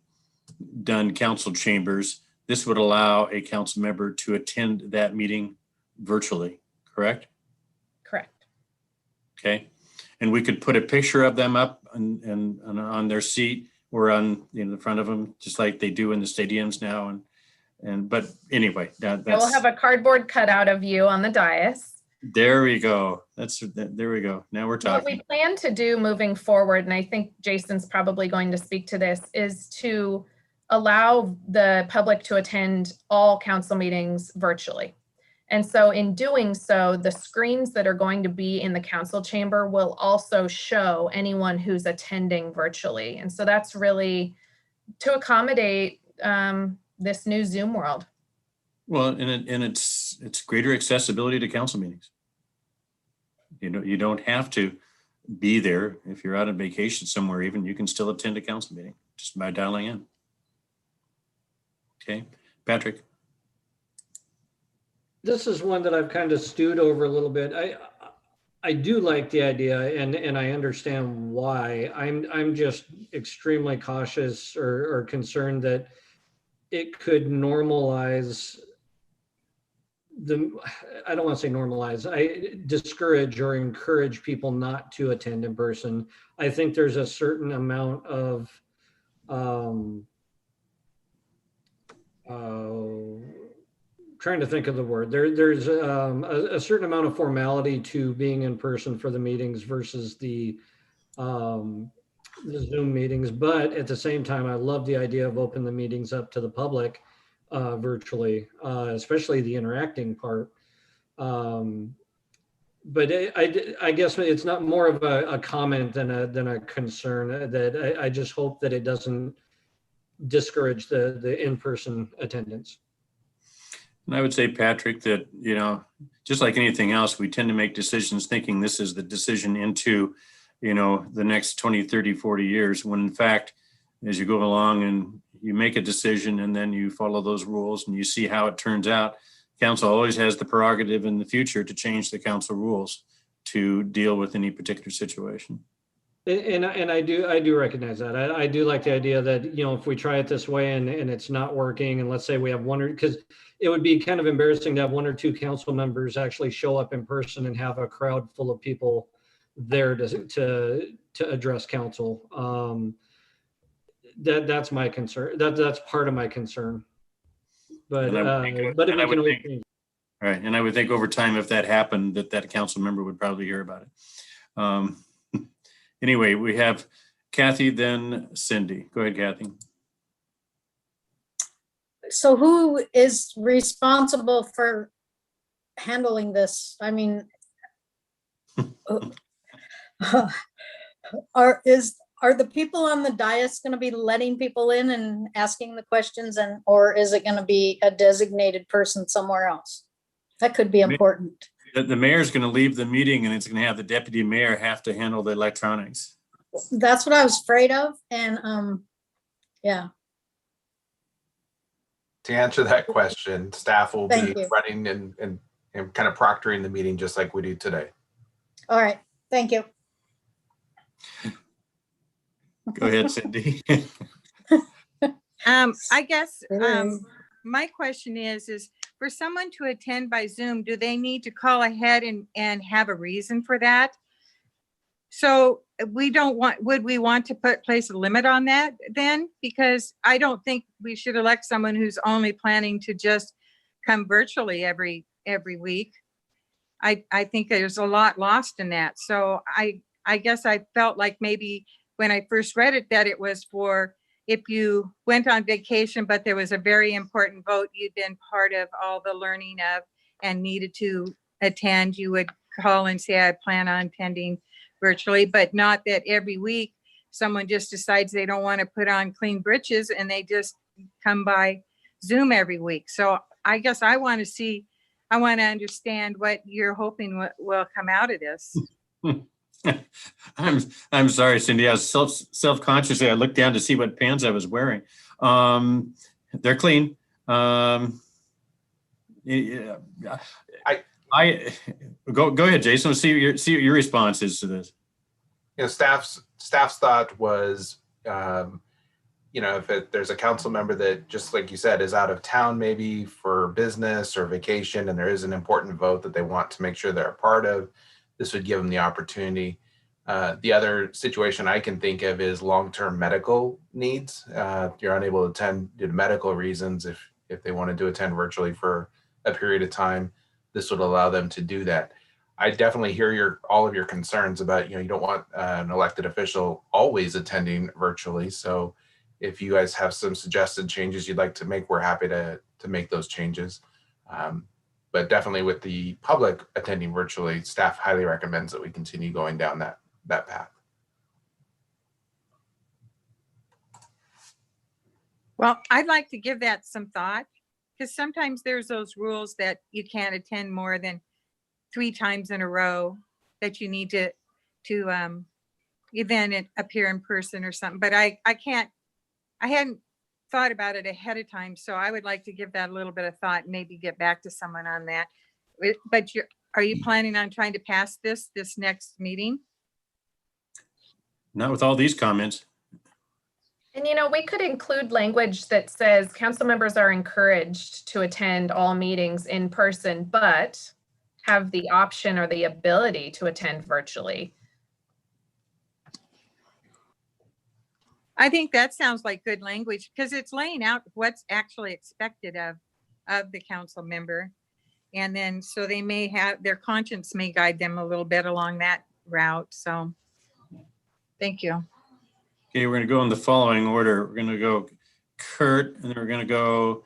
done council chambers, this would allow a council member to attend that meeting virtually, correct? Correct. Okay. And we could put a picture of them up and on their seat or on the front of them, just like they do in the stadiums now. But anyway, I will have a cardboard cutout of you on the dais. There we go. There we go. Now we're talking. What we plan to do moving forward, and I think Jason's probably going to speak to this, is to allow the public to attend all council meetings virtually. And so in doing so, the screens that are going to be in the council chamber will also show anyone who's attending virtually. And so that's really to accommodate this new Zoom world. Well, and it's greater accessibility to council meetings. You don't have to be there. If you're out on vacation somewhere, even, you can still attend a council meeting just by dialing in. Okay, Patrick. This is one that I've kind of stewed over a little bit. I do like the idea, and I understand why. I'm just extremely cautious or concerned that it could normalize I don't want to say normalize, I discourage or encourage people not to attend in person. I think there's a certain amount of trying to think of the word. There's a certain amount of formality to being in person for the meetings versus the Zoom meetings. But at the same time, I love the idea of opening the meetings up to the public virtually, especially the interacting part. But I guess it's not more of a comment than a concern. That I just hope that it doesn't discourage the in-person attendance. And I would say, Patrick, that, you know, just like anything else, we tend to make decisions thinking this is the decision into, you know, the next 20, 30, 40 years, when in fact, as you go along and you make a decision and then you follow those rules and you see how it turns out, council always has the prerogative in the future to change the council rules to deal with any particular situation. And I do recognize that. I do like the idea that, you know, if we try it this way and it's not working, and let's say we have one or, because it would be kind of embarrassing to have one or two council members actually show up in person and have a crowd full of people there to address council. That's my concern. That's part of my concern. But if we can always change. Right, and I would think over time, if that happened, that council member would probably hear about it. Anyway, we have Kathy, then Cindy. Go ahead, Kathy. So who is responsible for handling this? I mean, are the people on the dais going to be letting people in and asking the questions, or is it going to be a designated person somewhere else? That could be important. The mayor's going to leave the meeting and it's going to have the deputy mayor have to handle the electronics. That's what I was afraid of. And yeah. To answer that question, staff will Thank be you. running and kind of proctoring the meeting just like we do today. All right. Thank you. Go ahead, Cindy. I guess my question is for someone to attend by Zoom, do they need to call ahead and have a reason for that? So would we want to place a limit on that then? Because I don't think we should elect someone who's only planning to just come virtually every week. I think there's a lot lost in that. So I guess I felt like maybe when I first read it, that it was for if you went on vacation, but there was a very important vote you'd been part of all the learning of and needed to attend, you would call and say, I plan on attending virtually, but not that every week someone just decides they don't want to put on clean britches and they just come by Zoom every week. So I guess I want to understand what you're hoping will come out of this. I'm sorry, Cindy. I was self-consciously. I looked down to see what pants I was wearing. They're clean. Yeah. I go ahead, Jason. Let's see what your response is to this. You know, staff's thought was, you know, if there's a council member that, just like you said, is out of town maybe for business or vacation, and there is an important vote that they want to make sure they're a part of, this would give them the opportunity. The other situation I can think of is long-term medical needs. You're unable to attend due to medical reasons. If they wanted to attend virtually for a period of time, this would allow them to do that. I definitely hear all of your concerns about, you know, you don't want an elected official always attending virtually. So if you guys have some suggested changes you'd like to make, we're happy to make those changes. But definitely with the public attending virtually, staff highly recommends that we continue going down that path. Well, I'd like to give that some thought, because sometimes there's those rules that you can't attend more than 3 times in a row, that you need to then appear in person or something. But I hadn't thought about it ahead of time. So I would like to give that a little bit of thought and maybe get back to someone on that. But Are you planning on trying to pass this next meeting? Not with all these comments. And we could include language that says council members are encouraged to attend all meetings in person, but have the option or the ability to attend virtually. I think that sounds like good language because it's laying out what's actually expected of the council member. And then, so they may have, their conscience may guide them a little bit along that route. So thank you. Okay, we're going to go in the following order. We're going to go Kurt, and then we're going to go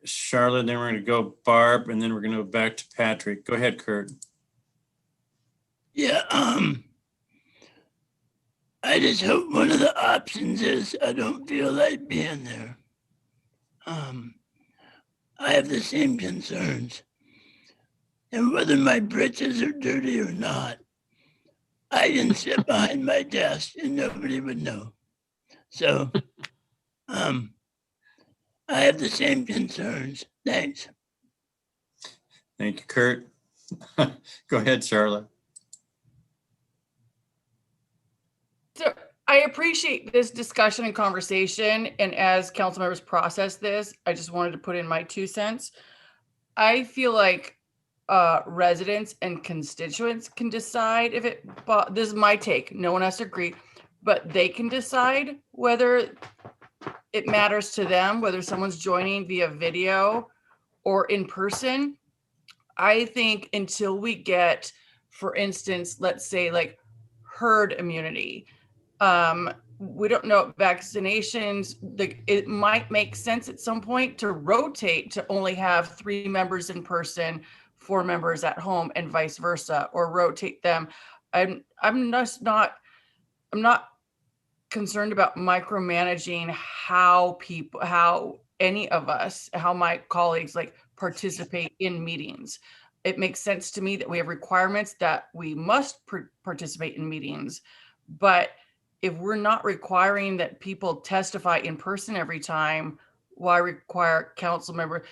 Charlotte, then we're going to go Barb, and then we're going to go back to Patrick. Go ahead, Kurt. Yeah, I just hope one of the options is I don't feel like being there. I have the same concerns. And whether my britches are dirty or not, I can sit behind my desk and nobody would know. So, I have the same concerns. Thanks. Thank you, Kurt. Go ahead, Charlotte. So I appreciate this discussion and conversation. And as council members process this, I just wanted to put in my 2 cents. I feel like residents and constituents can decide if it, this is my take, no one has to agree, but they can decide whether it matters to them, whether someone's joining via video or in person. I think until we get, for instance, let's say like herd immunity, we don't know vaccinations, it might make sense at some point to rotate to only have 3 members in person, 4 members at home, and vice versa, or rotate them. I'm not concerned about micromanaging how any of us, how my colleagues like participate in meetings. It makes sense to me that we have requirements that we must participate in meetings, but if we're not requiring that people testify in person every time, why require council member?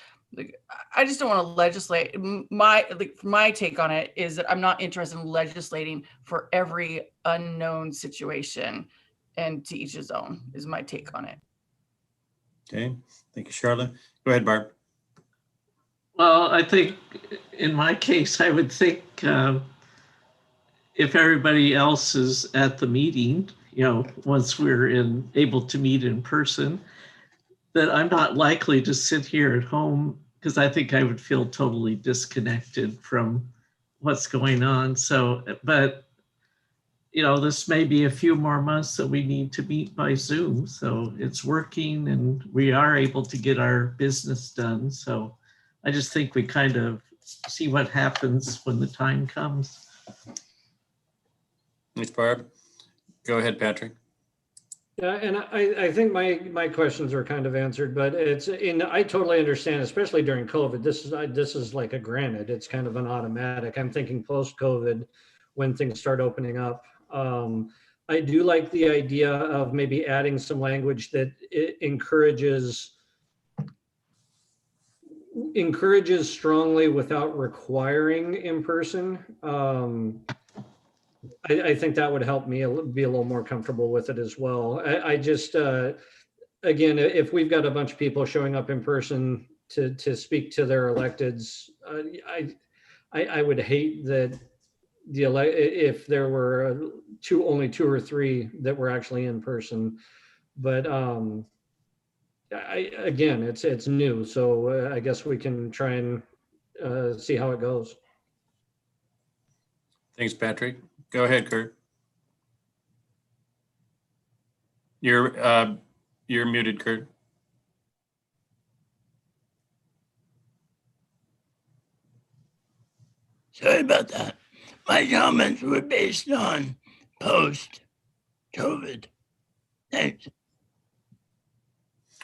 I just don't want to legislate. My take on it is that I'm not interested in legislating for every unknown situation, and to each his own is my take on it. Okay, thank you, Charlotte. Go ahead, Barb. Well, I think in my case, I would think if everybody else is at the meeting, once we're able to meet in person, that I'm not likely to sit here at home because I think I would feel totally disconnected from what's going on. So, but this may be a few more months that we need to meet by Zoom. So it's working and we are able to get our business done. So I just think we kind of see what happens when the time comes. Thanks, Barb. Go ahead, Patrick. Yeah, and I think my questions are kind of answered, but I totally understand, especially during COVID. This is like a granted. It's kind of an automatic. I'm thinking post-COVID, when things start opening up. I do like the idea of maybe adding some language that it encourages strongly without requiring in person. I think that would help me be a little more comfortable with it as well. I just, again, if we've got a bunch of people showing up in person to speak to their electeds, I would hate that if there were only 2 or 3 that were actually in person. But again, it's new, so I guess we can try and see how it goes. Thanks, Patrick. Go ahead, Kurt. You're muted, Kurt. Sorry about that. My comments were based on post-COVID. Thanks.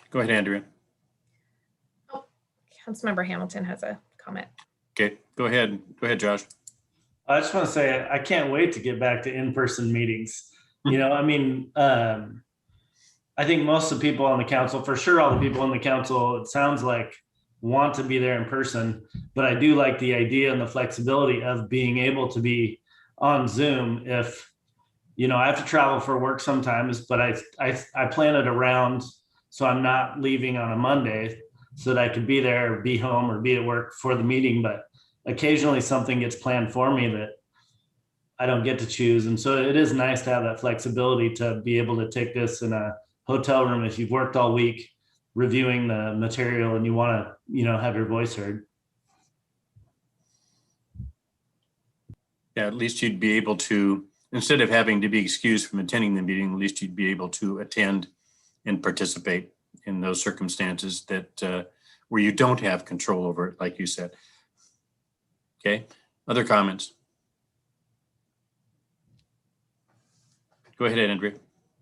Go ahead, Andrea. Oh, Councilmember Hamilton has a comment. Okay, go ahead. Go ahead, Josh. I just want to say I can't wait to get back to in-person meetings. I think most of the people on the council, for sure all the people on the council, it sounds like want to be there in person, but I do like the idea and the flexibility of being able to be on Zoom if, you know, I have to travel for work sometimes, but I plan it around so I'm not leaving on a Monday so that I could be there, be home, or be at work for the meeting. But occasionally something gets planned for me that I don't get to choose. And so it is nice to have that flexibility to be able to take this in a hotel room if you've worked all week reviewing the material and you want to, you know, have your voice heard. Yeah, at least you'd be able to, instead of having to be excused from attending the meeting, at least you'd be able to attend and participate in those circumstances that where you don't have control over it, like you said. Okay, other comments? Go ahead, Andrea.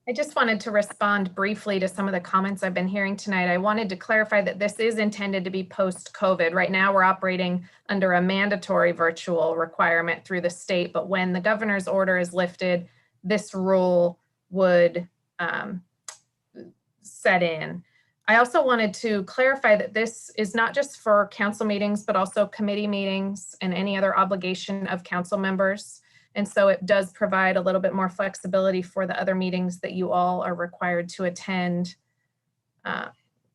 I just wanted to respond briefly to some of the comments I've been hearing tonight. I wanted to clarify that this is intended to be post-COVID. Right now, we're operating under a mandatory virtual requirement through the state, but when the governor's order is lifted, this rule would set in. I also wanted to clarify that this is not just for council meetings, but also committee meetings and any other obligation of council members. And so it does provide a little bit more flexibility for the other meetings that you all are required to attend.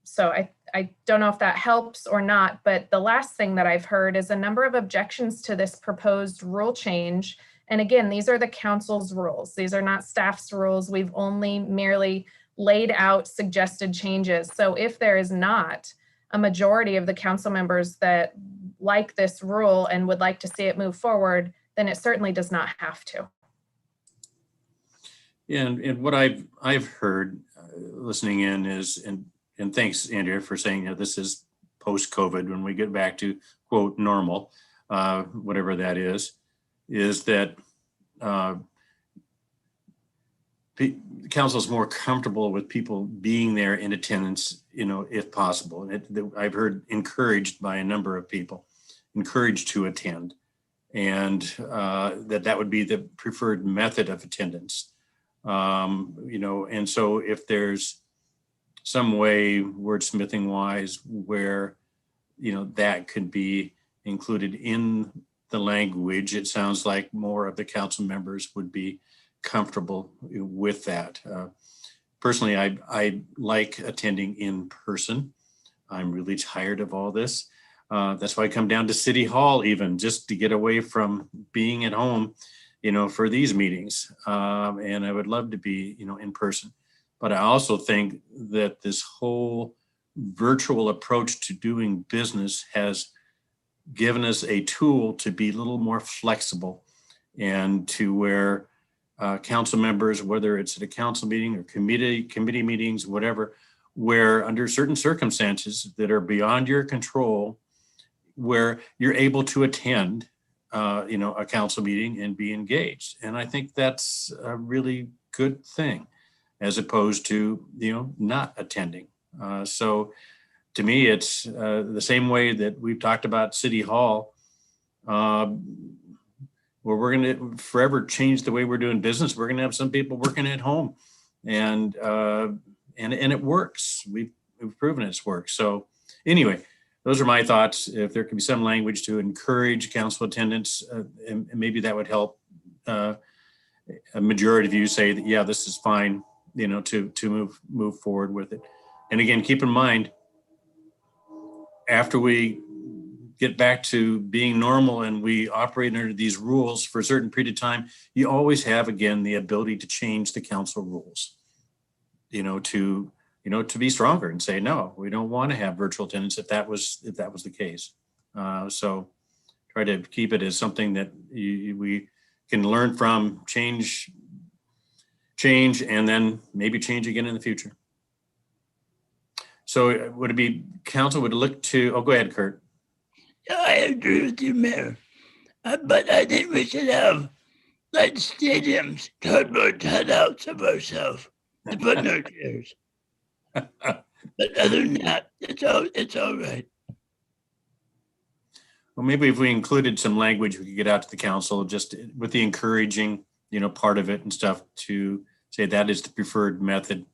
So I don't know if that helps or not, but the last thing that I've heard is a number of objections to this proposed rule change. And again, these are the council's rules. These are not staff's rules. We've only merely laid out suggested changes. So if there is not a majority of the council members that like this rule and would like to see it move forward, then it certainly does not have to. Yeah, and what I've heard listening in is, and thanks, Andrea, for saying that this is post-COVID, when we get back to, quote, normal, whatever that is that the council is more comfortable with people being there in attendance, you know, if possible. And I've heard encouraged by a number of people, encouraged to attend. And that would be the preferred method of attendance. You know, and so if there's some way, wordsmithing wise, where, you know, that could be included in the language, it sounds like more of the council members would be comfortable with that. Personally, I like attending in person. I'm really tired of all this. That's why I come down to City Hall, even just to get away from being at home, you know, for these meetings. And I would love to be, you know, in person. But I also think that this whole virtual approach to doing business has given us a tool to be a little more flexible, and to where council members, whether it's at a council meeting or committee meetings, whatever, where under certain circumstances that are beyond your control, where you're able to attend, you know, a council meeting and be engaged. And I think that's a really good thing, as opposed to, you know, not attending. So to me, it's the same way that we've talked about City Hall, where we're going to forever change the way we're doing business. We're going to have some people working at home, and it works. We've proven it's worked. So anyway, those are my thoughts. If there could be some language to encourage council attendance, and maybe that would help a majority of you say that, yeah, this is fine, you know, to move forward with it. And again, keep in mind, after we get back to being normal and we operate under these rules for a certain period of time, you always have, again, the ability to change the council rules, you know, to be stronger and say, no, we don't want to have virtual attendance if that was the case. So try to keep it as something that we can learn from, change, and then maybe change again in the future. So would it be council would look to, oh, go ahead, Kurt. I agree with you, Mayor. But I think we should have, like stadiums, cardboard cutouts of ourselves to put in our chairs. But other than that, it's all right. Well, maybe if we included some language, we could get out to the council just with the encouraging, you know, part of it and stuff, to say that is the preferred method,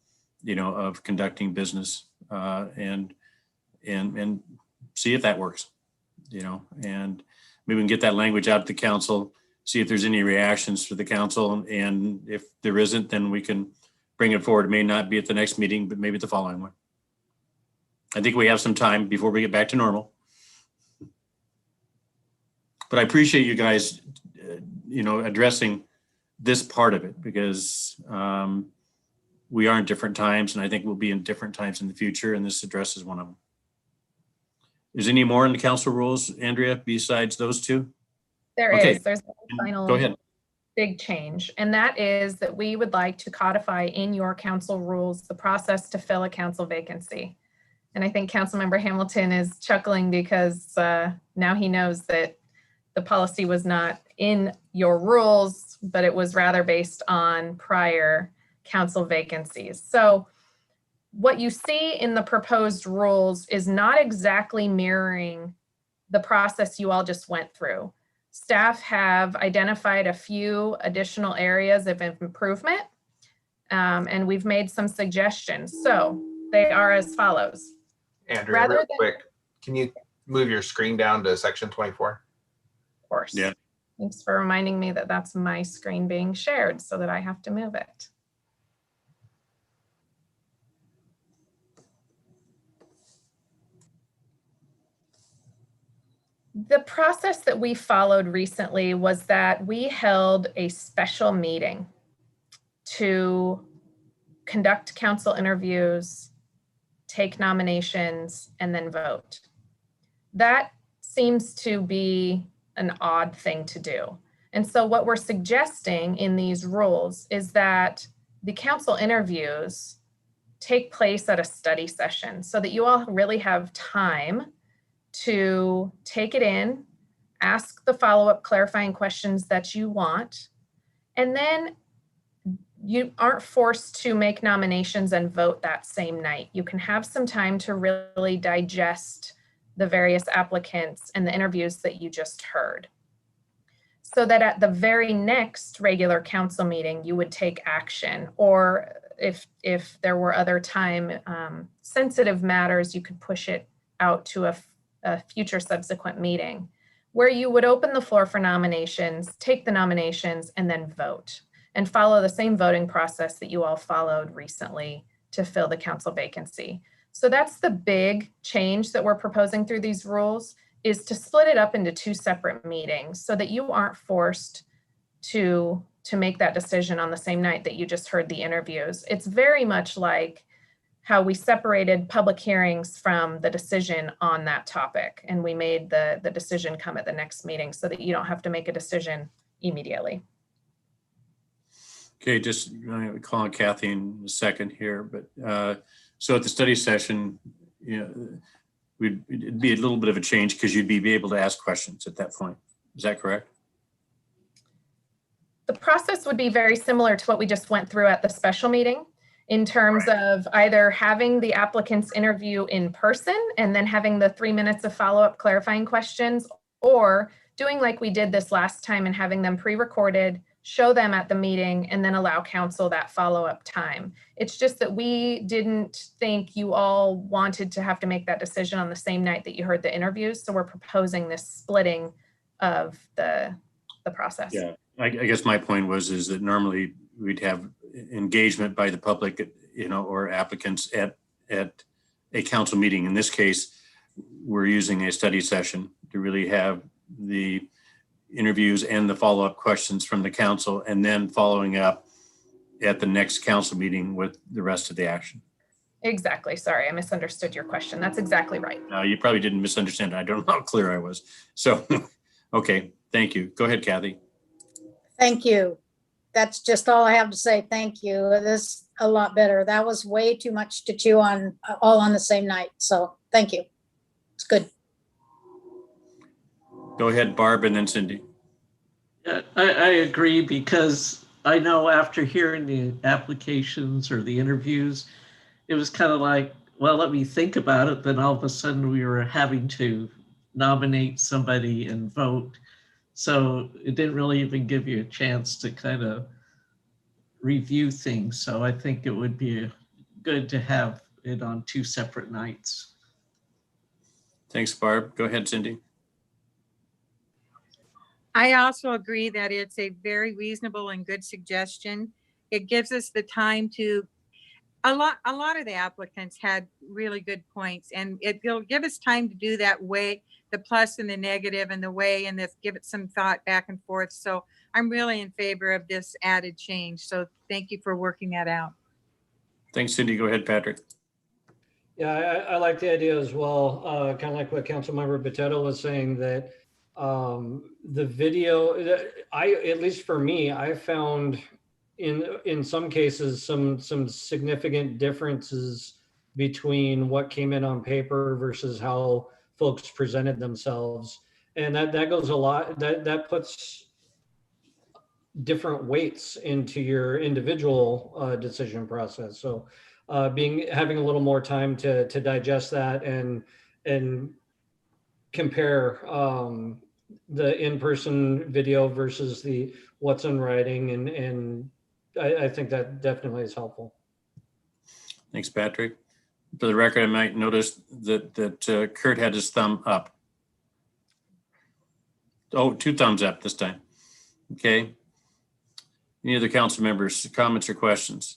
you know, of conducting business, and see if that works, and maybe we can get that language out to the council, see if there's any reactions to the council. And if there isn't, then we can bring it forward. It may not be at the next meeting, but maybe at the following one. I think we have some time before we get back to normal. But I appreciate you guys, addressing this part of it, because we are in different times, and I think we'll be in different times in the future, and this addresses one of them. Is any more in the council rules, Andrea, besides those two? There Okay. is. There's a final Go ahead. big change, and that is that we would like to codify in your council rules the process to fill a council vacancy. And I think Councilmember Hamilton is chuckling because now he knows that the policy was not in your rules, but it was rather based on prior council vacancies. So what you see in the proposed rules is not exactly mirroring the process you all just went through. Staff have identified a few additional areas of improvement, and we've made some suggestions. So they are as follows. Andrea, real quick, can you move your screen down to section 24? Of course. Yeah. Thanks for reminding me that that's my screen being shared so that I have to move it. The process that we followed recently was that we held a special meeting to conduct council interviews, take nominations, and then vote. That seems to be an odd thing to do. And so what we're suggesting in these rules is that the council interviews take place at a study session so that you all really have time to take it in, ask the follow-up clarifying questions that you want, and then you aren't forced to make nominations and vote that same night. You can have some time to really digest the various applicants and the interviews that you just heard, so that at the very next regular council meeting, you would take action. Or if there were other time sensitive matters, you could push it out to a future subsequent meeting where you would open the floor for nominations, take the nominations, and then vote, and follow the same voting process that you all followed recently to fill the council vacancy. So that's the big change that we're proposing through these rules, is to split it up into two separate meetings so that you aren't forced to make that decision on the same night that you just heard the interviews. It's very much like how we separated public hearings from the decision on that topic. And we made the decision come at the next meeting so that you don't have to make a decision immediately. Okay, just call on Kathy in a second here, but so at the study session, it'd be a little bit of a change because you'd be able to ask questions at that point. Is that correct? The process would be very similar to what we just went through at the special meeting, in terms of either having the applicants interview in person and then having the 3 minutes of follow-up clarifying questions, or doing like we did this last time and having them pre-recorded, show them at the meeting, and then allow council that follow-up time. It's just that we didn't think you all wanted to have to make that decision on the same night that you heard the interviews. So we're proposing this splitting of the process. Yeah, I guess my point is that normally we'd have engagement by the public, or applicants at a council meeting. In this case, we're using a study session to really have the interviews and the follow-up questions from the council, and then following up at the next council meeting with the rest of the action. Exactly. Sorry, I misunderstood your question. That's exactly right. No, you probably didn't misunderstand. I don't know how clear I was. So, okay, thank you. Go ahead, Kathy. Thank you. That's just all I have to say. Thank you. This is a lot better. That was way too much to chew on, all on the same night. So thank you. It's good. Go ahead, Barb, and then Cindy. Yeah, I agree, because I know after hearing the applications or the interviews, it was kind of like, well, let me think about it. Then all of a sudden we were having to nominate somebody and vote. So it didn't really even give you a chance to kind of review things. So I think it would be good to have it on two separate nights. Thanks, Barb. Go ahead, Cindy. I also agree that it's a very reasonable and good suggestion. It gives us the time to, a lot of the applicants had really good points, and it'll give us time to do that, weigh the plus and the negative and the weigh and this, give it some thought back and forth. So I'm really in favor of this added change. So thank you for working that out. Thanks, Cindy. Go ahead, Patrick. Yeah, I like the idea as well. Kind of like what Councilmember Botetto was saying, that the video, at least for me, I found in some cases some significant differences between what came in on paper versus how folks presented themselves, and that goes a lot. That puts different weights into your individual decision process. So having a little more time to digest that and compare the in-person video versus the what's in writing, and I think that definitely is helpful. Thanks, Patrick. For the record, I might notice that Kurt had his thumb up. Oh, 2 thumbs up this time. Okay. Any other council members, comments or questions?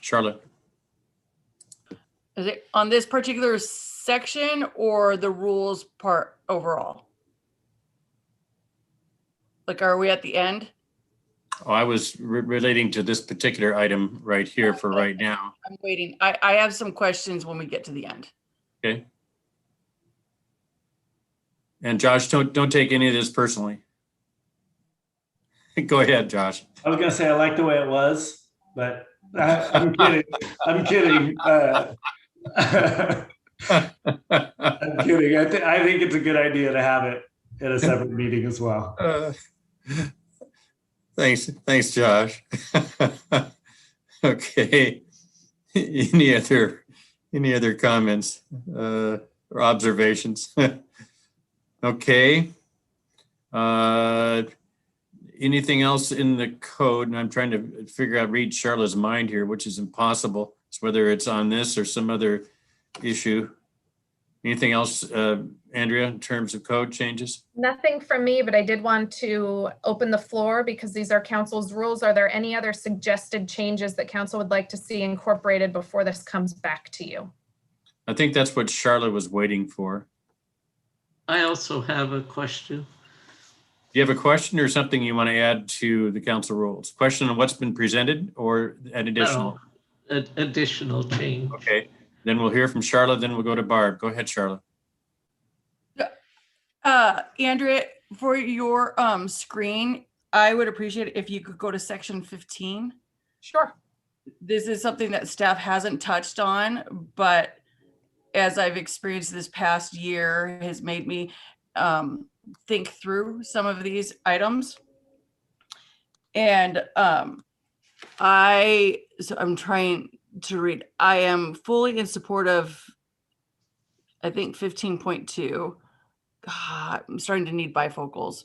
Charlotte. Is it on this particular section or the rules part overall? Like, are we at the end? Oh, I was relating to this particular item right here for right now. I'm waiting. I have some questions when we get to the end. Okay. And Josh, don't take any of this personally. Go ahead, Josh. I was gonna say I like the way it was, but I'm kidding. I'm kidding. I'm kidding. I think it's a good idea to have it in a separate meeting as well. Thanks, Josh. Okay. Any other comments or observations? Okay. Anything else in the code? And I'm trying to figure out, read Charlotte's mind here, which is impossible. It's whether it's on this or some other issue. Anything else, Andrea, in terms of code changes? Nothing from me, but I did want to open the floor because these are council's rules. Are there any other suggested changes that council would like to see incorporated before this comes back to you? I think that's what Charlotte was waiting for. I also have a question. Do you have a question or something you want to add to the council rules? Question on what's been presented or an additional? No, additional change. Okay, then we'll hear from Charlotte, then we'll go to Barb. Go ahead, Charlotte. Andrea, for your screen, I would appreciate it if you could go to section 15. Sure. This is something that staff hasn't touched on, but as I've experienced this past year has made me think through some of these items. And I'm trying to read. I am fully in support of, I think, 15.2. God, I'm starting to need bifocals.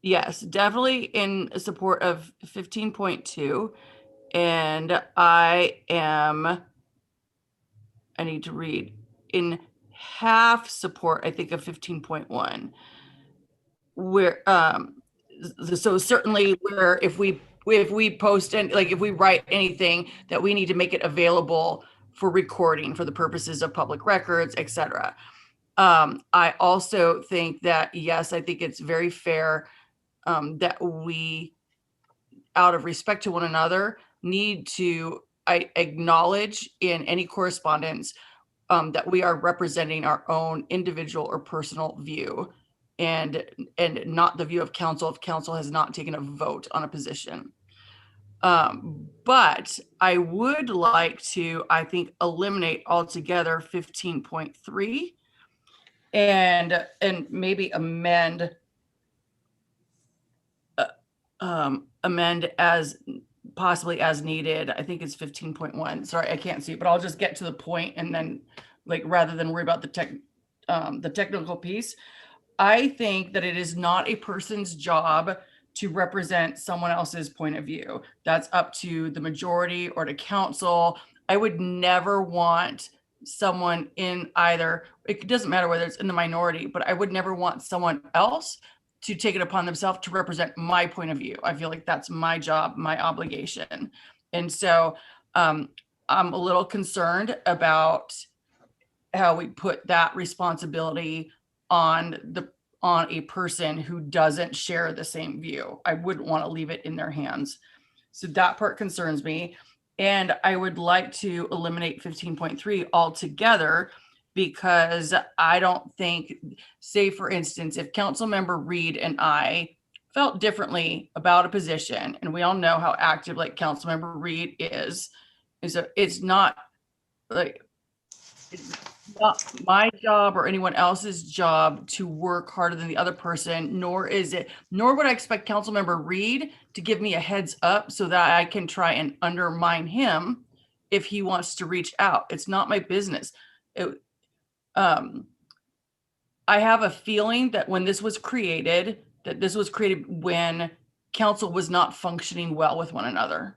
Yes, definitely in support of 15.2. And I need to read in half support, I think, of 15.1. Where so certainly where if we post and like if we write anything that we need to make it available for recording for the purposes of public records, etc. I also think that, yes, I think it's very fair that we, out of respect to one another, need to acknowledge in any correspondence that we are representing our own individual or personal view and not the view of council if council has not taken a vote on a position. But I would like to, I think, eliminate altogether 15.3 and maybe amend as possibly as needed. I think it's 15.1. Sorry, I can't see it, but I'll just get to the point and then, like, rather than worry about the technical piece, I think that it is not a person's job to represent someone else's point of view. That's up to the majority or to council. I would never want someone in either, it doesn't matter whether it's in the minority, but I would never want someone else to take it upon themselves to represent my point of view. I feel like that's my job, my obligation. And so I'm a little concerned about how we put that responsibility on a person who doesn't share the same view. I wouldn't want to leave it in their hands. So that part concerns me. And I would like to eliminate 15.3 altogether, because I don't think, say for instance, if Councilmember Reed and I felt differently about a position, and we all know how active like Councilmember Reed is so it's not like, it's not my job or anyone else's job to work harder than the other person, nor would I expect Councilmember Reed to give me a heads up so that I can try and undermine him if he wants to reach out. It's not my business. I have a feeling that when this was created, when council was not functioning well with one another.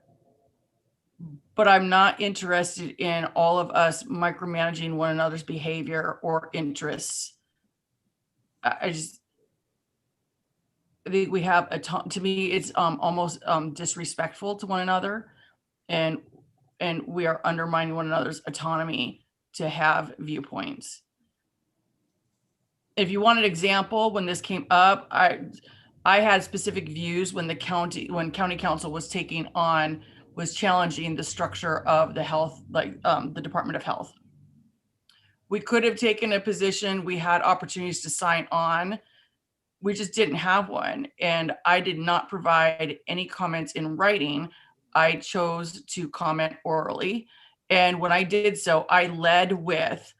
But I'm not interested in all of us micromanaging one another's behavior or interests. I think we have to me, it's almost disrespectful to one another, and we are undermining one another's autonomy to have viewpoints. If you want an example, when this came up, I had specific views when county council was challenging the structure of the health, the Department of Health. We could have taken a position, we had opportunities to sign on. We just didn't have one. And I did not provide any comments in writing. I chose to comment orally. And when I did so, I led with,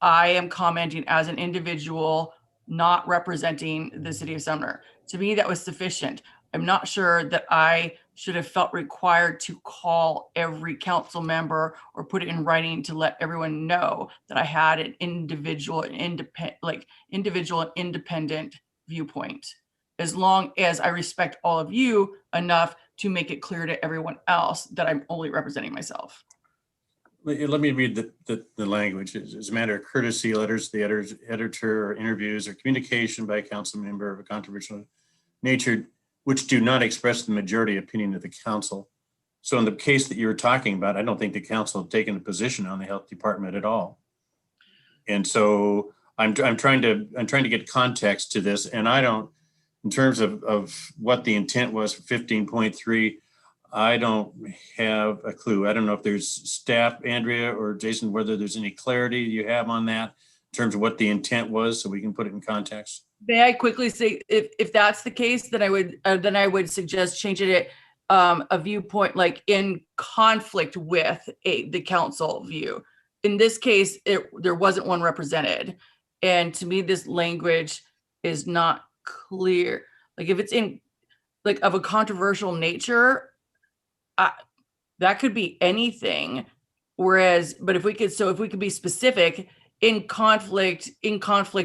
I am commenting as an individual, not representing the city of Sumner. To me, that was sufficient. I'm not sure that I should have felt required to call every council member or put it in writing to let everyone know that I had an individual and independent viewpoint, as long as I respect all of you enough to make it clear to everyone else that I'm only representing myself. Let me read the language. As a matter of courtesy, letters to the editor, or interviews, or communication by a council member of a controversial nature which do not express the majority opinion of the council. So in the case that you were talking about, I don't think the council have taken a position on the health department at all. And so I'm trying to get context to this, and I don't, in terms of what the intent was for 15.3, I don't have a clue. I don't know if there's staff, Andrea or Jason, whether there's any clarity you have on that in terms of what the intent was, so we can put it in context. May I quickly say, if that's the case, then I would suggest changing it a viewpoint like in conflict with the council view. In this case, there wasn't one represented, and to me, this language is not clear. Like if it's in like of a controversial nature, that could be anything. Whereas, but if we could be specific, in conflict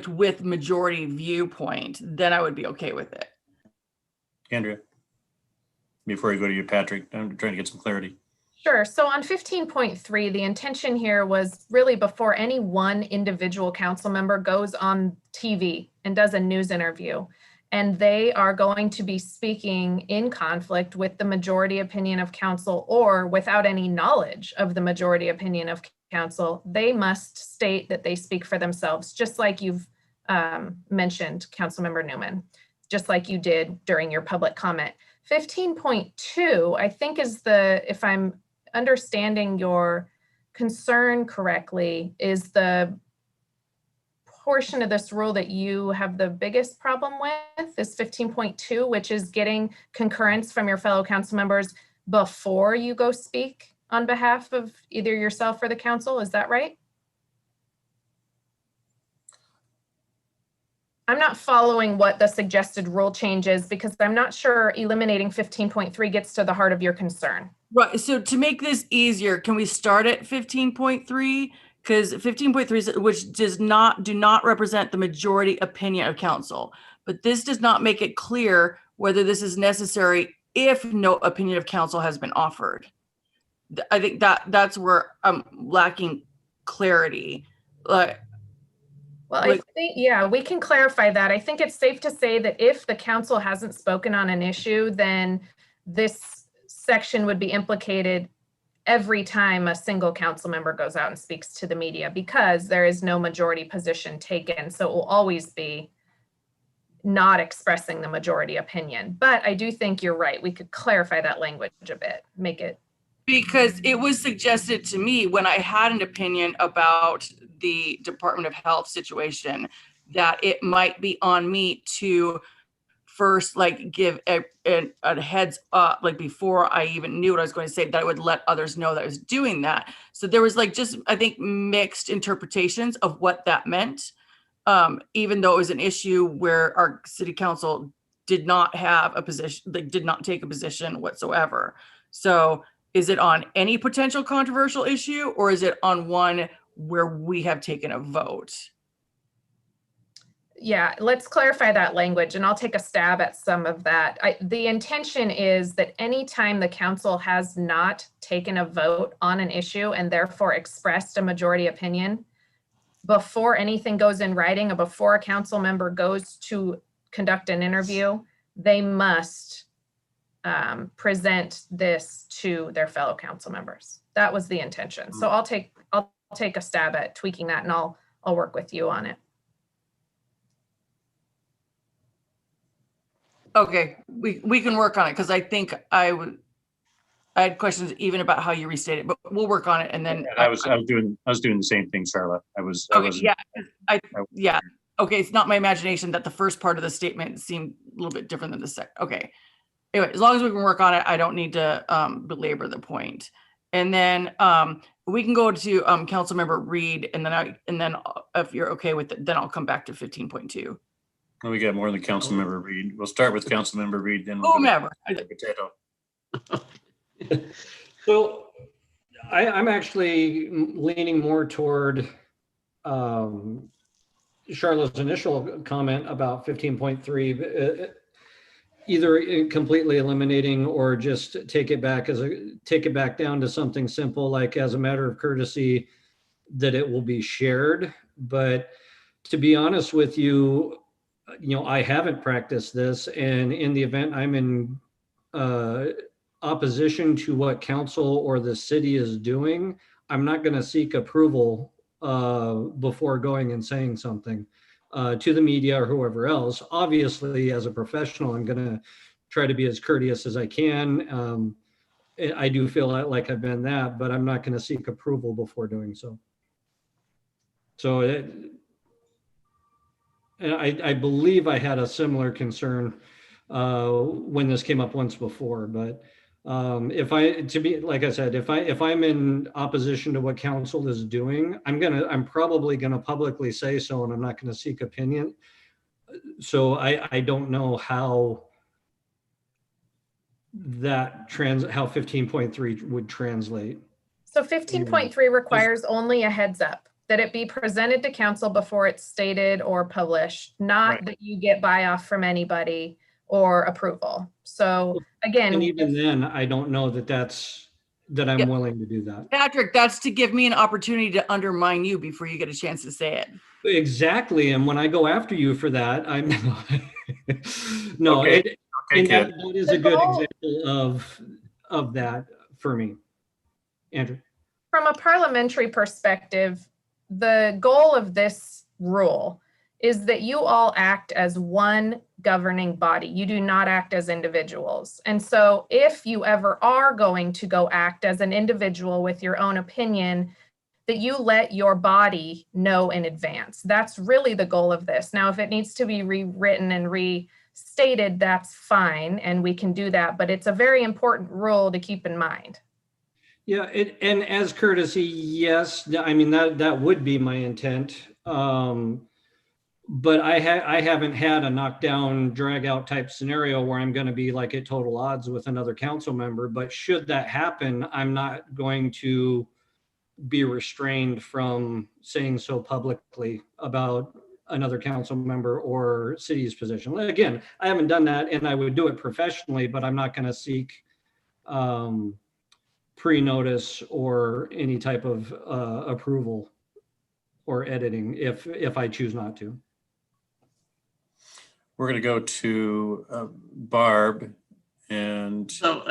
with majority viewpoint, then I would be okay with it. Andrea, before you go to you, Patrick, I'm trying to get some clarity. Sure. So on 15.3, the intention here was really before any one individual council member goes on TV and does a news interview, and they are going to be speaking in conflict with the majority opinion of council or without any knowledge of the majority opinion of council, they must state that they speak for themselves, just like you've mentioned, Councilmember Newman, just like you did during your public comment. 15.2, I think is if I'm understanding your concern correctly, is the portion of this rule that you have the biggest problem with, is 15.2, which is getting concurrence from your fellow council members before you go speak on behalf of either yourself or the council. Is that right? I'm not following what the suggested rule change is, because I'm not sure eliminating 15.3 gets to the heart of your concern. Right. So to make this easier, can we start at 15.3? Because 15.3, which do not represent the majority opinion of council, but this does not make it clear whether this is necessary if no opinion of council has been offered. I think that's where I'm lacking clarity. Well, I think, yeah, we can clarify that. I think it's safe to say that if the council hasn't spoken on an issue, then this section would be implicated every time a single council member goes out and speaks to the media, because there is no majority position taken. So it will always be not expressing the majority opinion. But I do think you're right. We could clarify that language a bit, make it. Because it was suggested to me when I had an opinion about the Department of Health situation that it might be on me to first like give a heads up, like before I even knew what I was going to say, that I would let others know that I was doing that. So there was like just, I think, mixed interpretations of what that meant, even though it was an issue where our city council did not have a position, they did not take a position whatsoever. So is it on any potential controversial issue, or is it on one where we have taken a vote? Yeah, let's clarify that language, and I'll take a stab at some of that. The intention is that anytime the council has not taken a vote on an issue and therefore expressed a majority opinion, before anything goes in writing or before a council member goes to conduct an interview, they must present this to their fellow council members. That was the intention. So I'll take a stab at tweaking that, and I'll work with you on it. Okay, we can work on it, because I think I had questions even about how you restate it, but we'll work on it. And then I was doing the same thing, Charlotte. Yeah. Okay, it's not my imagination that the first part of the statement seemed a little bit different than the second. Okay. Anyway, as long as we can work on it, I don't need to belabor the point. And then we can go to Councilmember Reed, and then if you're okay with it, then I'll come back to 15.2. Well, we got more than Councilmember Reed. We'll start with Councilmember Reed, then whomever. Potato. So I'm actually leaning more toward Charlotte's initial comment about 15.3, either completely eliminating or just take it back down to something simple, like as a matter of courtesy, that it will be shared. But to be honest with you, I haven't practiced this, and in the event I'm in opposition to what council or the city is doing, I'm not going to seek approval before going and saying something to the media or whoever else. Obviously, as a professional, I'm going to try to be as courteous as I can. I do feel like I've been that, but I'm not going to seek approval before doing so. So I believe I had a similar concern when this came up once before, but if I'm in opposition to what council is doing, I'm probably gonna publicly say so, and I'm not gonna seek opinion. So I don't know how how 15.3 would translate. So 15.3 requires only a heads up, that it be presented to council before it's stated or published, not that you get buy-off from anybody or approval. So again, and even then, I don't know that I'm willing to do that. Patrick, that's to give me an opportunity to undermine you before you get a chance to say it. Exactly, and when I go after you for that, I'm no. Okay. That is a good example of that for me, Andrew. From a parliamentary perspective, the goal of this rule is that you all act as one governing body. You do not act as individuals. And so if you ever are going to go act as an individual with your own opinion, that you let your body know in advance. That's really the goal of this. Now, if it needs to be rewritten and restated, that's fine, and we can do that. But it's a very important rule to keep in mind. Yeah, and as courtesy, yes, I mean, that would be my intent. But I haven't had a knockdown, drag out type scenario where I'm going to be like at total odds with another council member. But should that happen, I'm not going to be restrained from saying so publicly about another council member or city's position. Again, I haven't done that and I would do it professionally, but I'm not going to seek pre-notice or any type of approval or editing if I choose not to. We're going to go to Barb, and So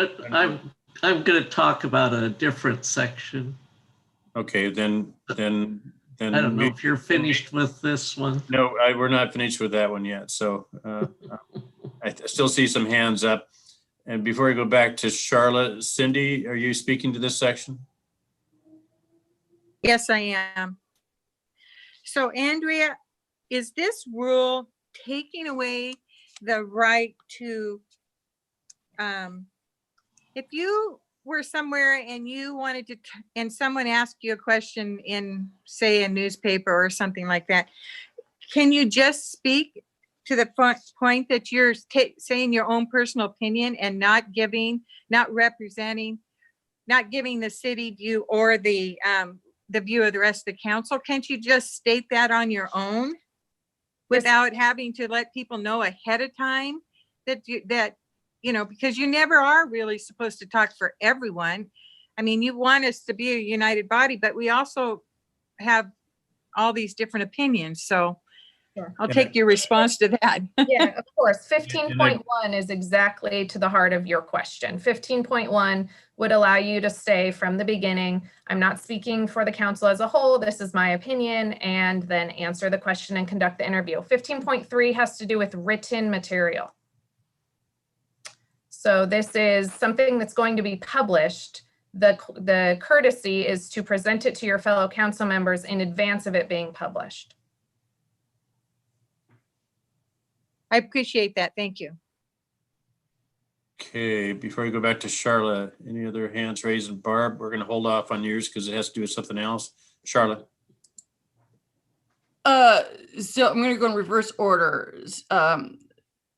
I'm going to talk about a different section. okay, then I don't know if you're finished with this one. No, we're not finished with that one yet. So I still see some hands up. And before I go back to Charlotte, Cindy, are you speaking to this section? Yes, I am. So Andrea, is this rule taking away the right to, if you were somewhere and you wanted to, and someone asked you a question in, say, a newspaper or something like that, can you just speak to the point that you're saying your own personal opinion and not giving, not representing, not giving the city view or the view of the rest of the council? Can't you just state that on your own without having to let people know ahead of time that you know, because you never are really supposed to talk for everyone. I mean, you want us to be a united body, but we also have all these different opinions. So Sure. I'll take your response to that. Yeah, of course. 15.1 is exactly to the heart of your question. 15.1 would allow you to say from the beginning, I'm not speaking for the council as a whole, this is my opinion, and then answer the question and conduct the interview. 15.3 has to do with written material. So this is something that's going to be published. The courtesy is to present it to your fellow council members in advance of it being published. I appreciate that. Thank you. Okay, before I go back to Charlotte, any other hands raised? And Barb, we're going to hold off on yours because it has to do with something else. Charlotte. So I'm going to go in reverse order.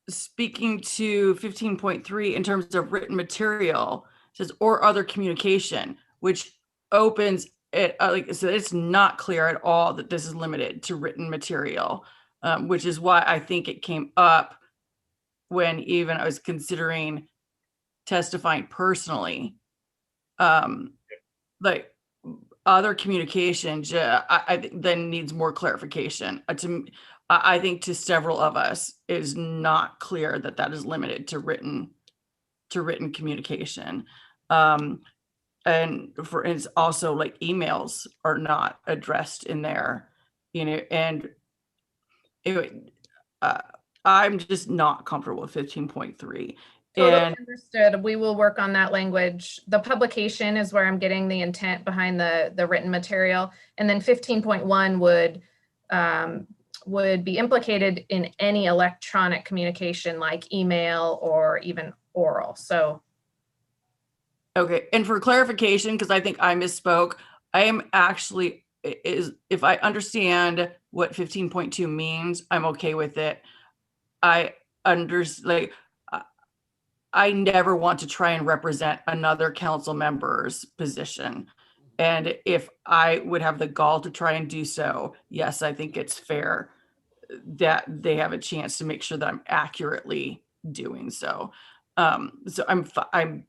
Speaking to 15.3 in terms of written material, it says or other communication, which opens it so it's not clear at all that this is limited to written material. Which is why I think it came up when even I was considering testifying personally. Like other communication, I think then needs more clarification. I think to several of us it is not clear that that is limited to written communication. And for instance, also like emails are not addressed in there, you know, and anyway, I'm just not comfortable with 15.3. Totally And understood. We will work on that language. The publication is where I'm getting the intent behind the written material. And then 15.1 would be implicated in any electronic communication like email or even oral. So. okay, and for clarification, because I think I misspoke, I am actually if I understand what 15.2 means, I'm okay with it. I never want to try and represent another council member's position. And if I would have the gall to try and do so, yes, I think it's fair that they have a chance to make sure that I'm accurately doing so. So I'm fine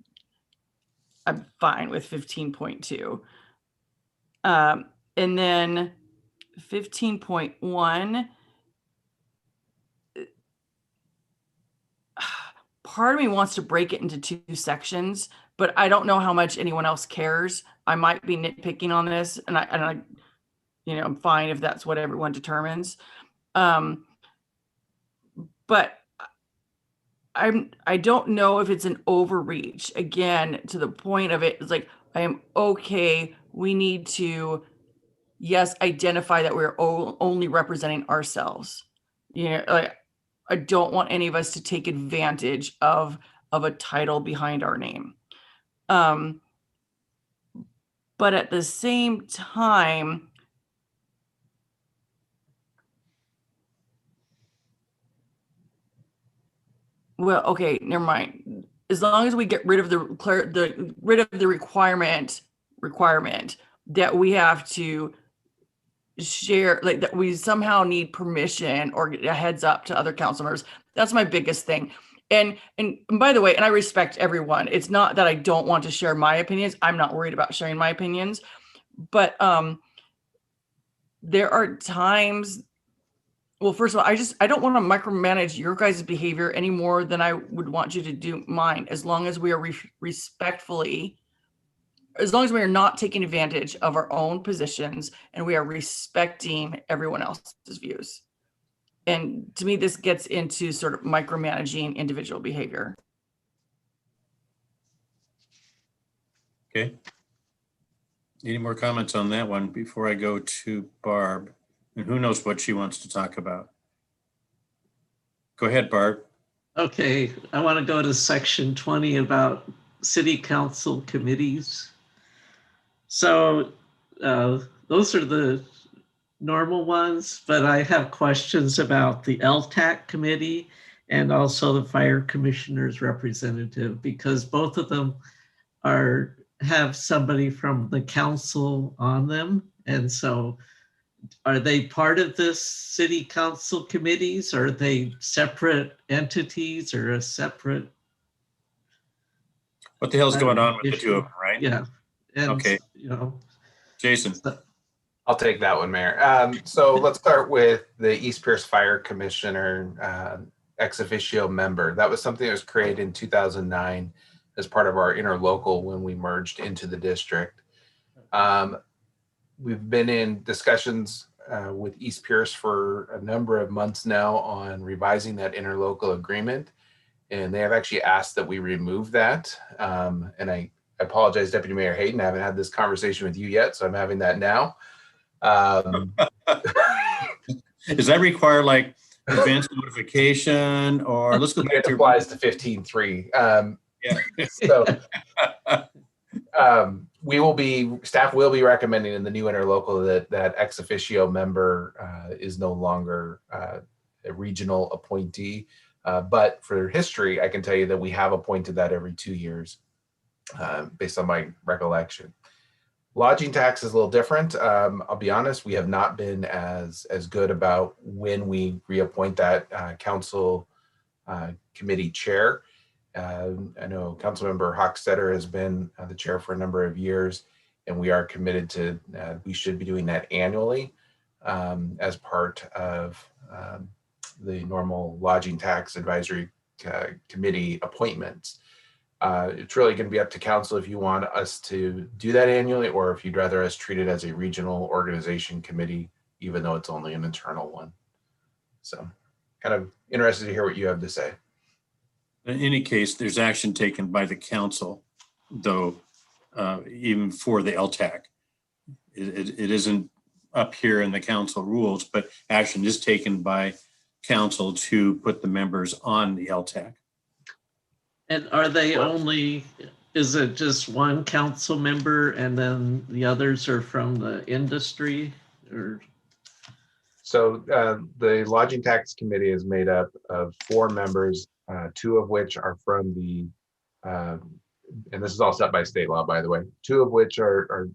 with 15.2. And then 15.1, part of me wants to break it into two sections, but I don't know how much anyone else cares. I might be nitpicking on this, and I you know, I'm fine if that's what everyone determines. But I don't know if it's an overreach. Again, to the point of it, it's like, I am okay. We need to, yes, identify that we're only representing ourselves. You know, like, I don't want any of us to take advantage of a title behind our name. But at the same time, well, okay, never mind. As long as we get rid of the requirement that we have to share, like that we somehow need permission or a heads up to other council members. That's my biggest thing. And by the way, and I respect everyone. It's not that I don't want to share my opinions. I'm not worried about sharing my opinions, but there are times, well, first of all, I don't want to micromanage your guys' behavior any more than I would want you to do mine, as long as we are respectfully, as long as we are not taking advantage of our own positions and we are respecting everyone else's views. And to me, this gets into sort of micromanaging individual behavior. Okay. Any more comments on that one before I go to Barb? And who knows what she wants to talk about? Go ahead, Barb. Okay, I want to go to section 20 about city council committees. So those are the normal ones, but I have questions about the LTAC committee and also the fire commissioner's representative, because both of them have somebody from the council on them. And so are they part of this city council committees? Or are they separate entities or a separate? What the hell's going on with the two of them, right? Yeah. And, okay. Jason. I'll take that one, Mayor. So let's start with the East Pierce Fire Commissioner ex officio member. That was something that was created in 2009 as part of our interlocal when we merged into the district. We've been in discussions with East Pierce for a number of months now on revising that interlocal agreement. And they have actually asked that we remove that. And I apologize, Deputy Mayor Hayden, I haven't had this conversation with you yet, so I'm having that now. Does that require like advanced notification, or let's go back to applies to 15.3. Yeah. So staff will be recommending in the new interlocal that ex officio member is no longer a regional appointee. But for history, I can tell you that we have appointed that every 2 years based on my recollection. Lodging tax is a little different. I'll be honest, we have not been as good about when we reappoint that council committee chair. I know Councilmember Hochstetter has been the chair for a number of years, and we are committed to, we should be doing that annually as part of the normal lodging tax advisory committee appointments. It's really going to be up to council if you want us to do that annually, or if you'd rather us treat it as a regional organization committee, even though it's only an internal one. So kind of interested to hear what you have to say. In any case, there's action taken by the council, though, even for the LTAC. It isn't up here in the council rules, but action is taken by council to put the members on the LTAC. And are they only, is it just one council member and then the others are from the industry, or? So the lodging tax committee is made up of 4 members, 2 of which are from the, and this is all set by state law, by the way, 2 of which are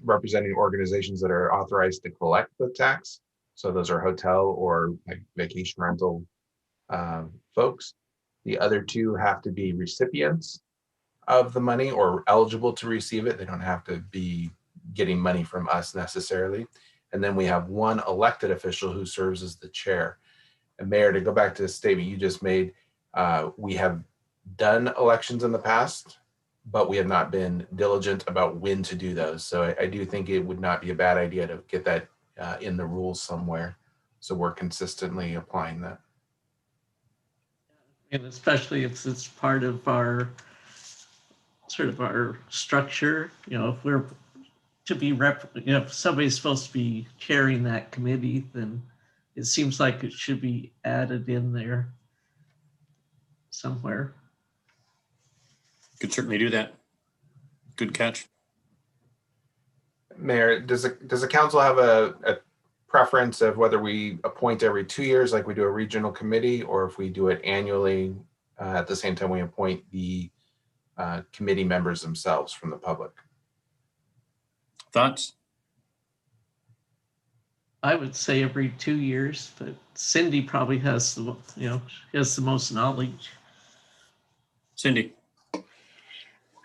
representing organizations that are authorized to collect the tax. So those are hotel or like vacation rental folks. The other 2 have to be recipients of the money or eligible to receive it. They don't have to be getting money from us necessarily. And then we have 1 elected official who serves as the chair. And Mayor, to go back to the statement you just made, we have done elections in the past, but we have not been diligent about when to do those. So I do think it would not be a bad idea to get that in the rules somewhere, so we're consistently applying that. And especially if it's part of our sort of our structure, if we're to be if somebody's supposed to be chairing that committee, then it seems like it should be added in there somewhere. Could certainly do that. Good catch. Mayor, does the council have a preference of whether we appoint every 2 years like we do a regional committee, or if we do it annually at the same time we appoint the committee members themselves from the public? Thoughts? I would say every 2 years, but Cindy probably has the, has the most knowledge. Cindy?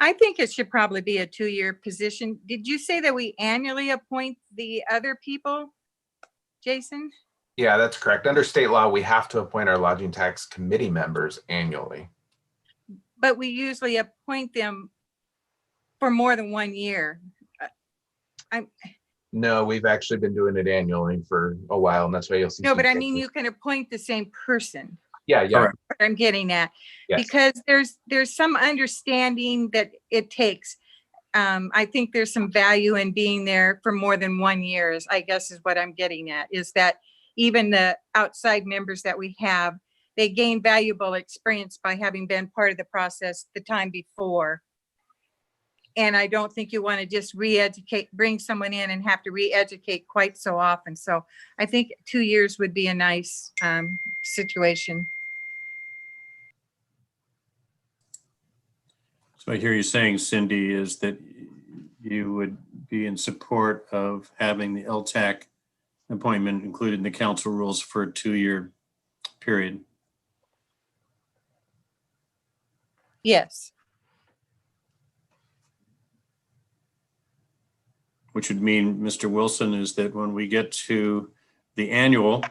I think it should probably be a 2-year position. Did you say that we annually appoint the other people, Jason? Yeah, that's correct. Under state law, we have to appoint our lodging tax committee members annually. But we usually appoint them for more than 1 year. No, we've actually been doing it annually for a while, and that's why you'll see. No, some but I mean, changes. you can appoint the same person. Yeah, yeah. Correct. What I'm getting at, Yes. because there's some understanding that it takes. I think there's some value in being there for more than 1 year, I guess is what I'm getting at, is that even the outside members that we have, they gain valuable experience by having been part of the process the time before. And I don't think you want to just re-educate, bring someone in and have to re-educate quite so often. So I think 2 years would be a nice situation. So I hear you saying, Cindy, is that you would be in support of having the LTAC appointment included in the council rules for a 2-year period. Yes. Which would mean, Mr. Wilson, is that when we get to the annual,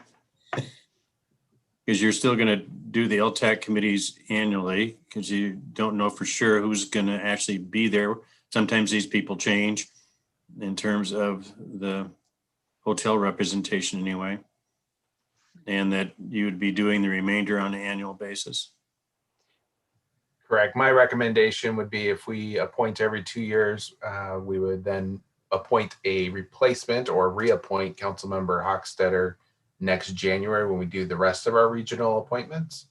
because you're still going to do the LTAC committees annually, because you don't know for sure who's going to actually be there. Sometimes these people change in terms of the hotel representation anyway, and that you would be doing the remainder on an annual basis. Correct. My recommendation would be if we appoint every 2 years, we would then appoint a replacement or reappoint Councilmember Hochstetter next January when we do the rest of our regional appointments.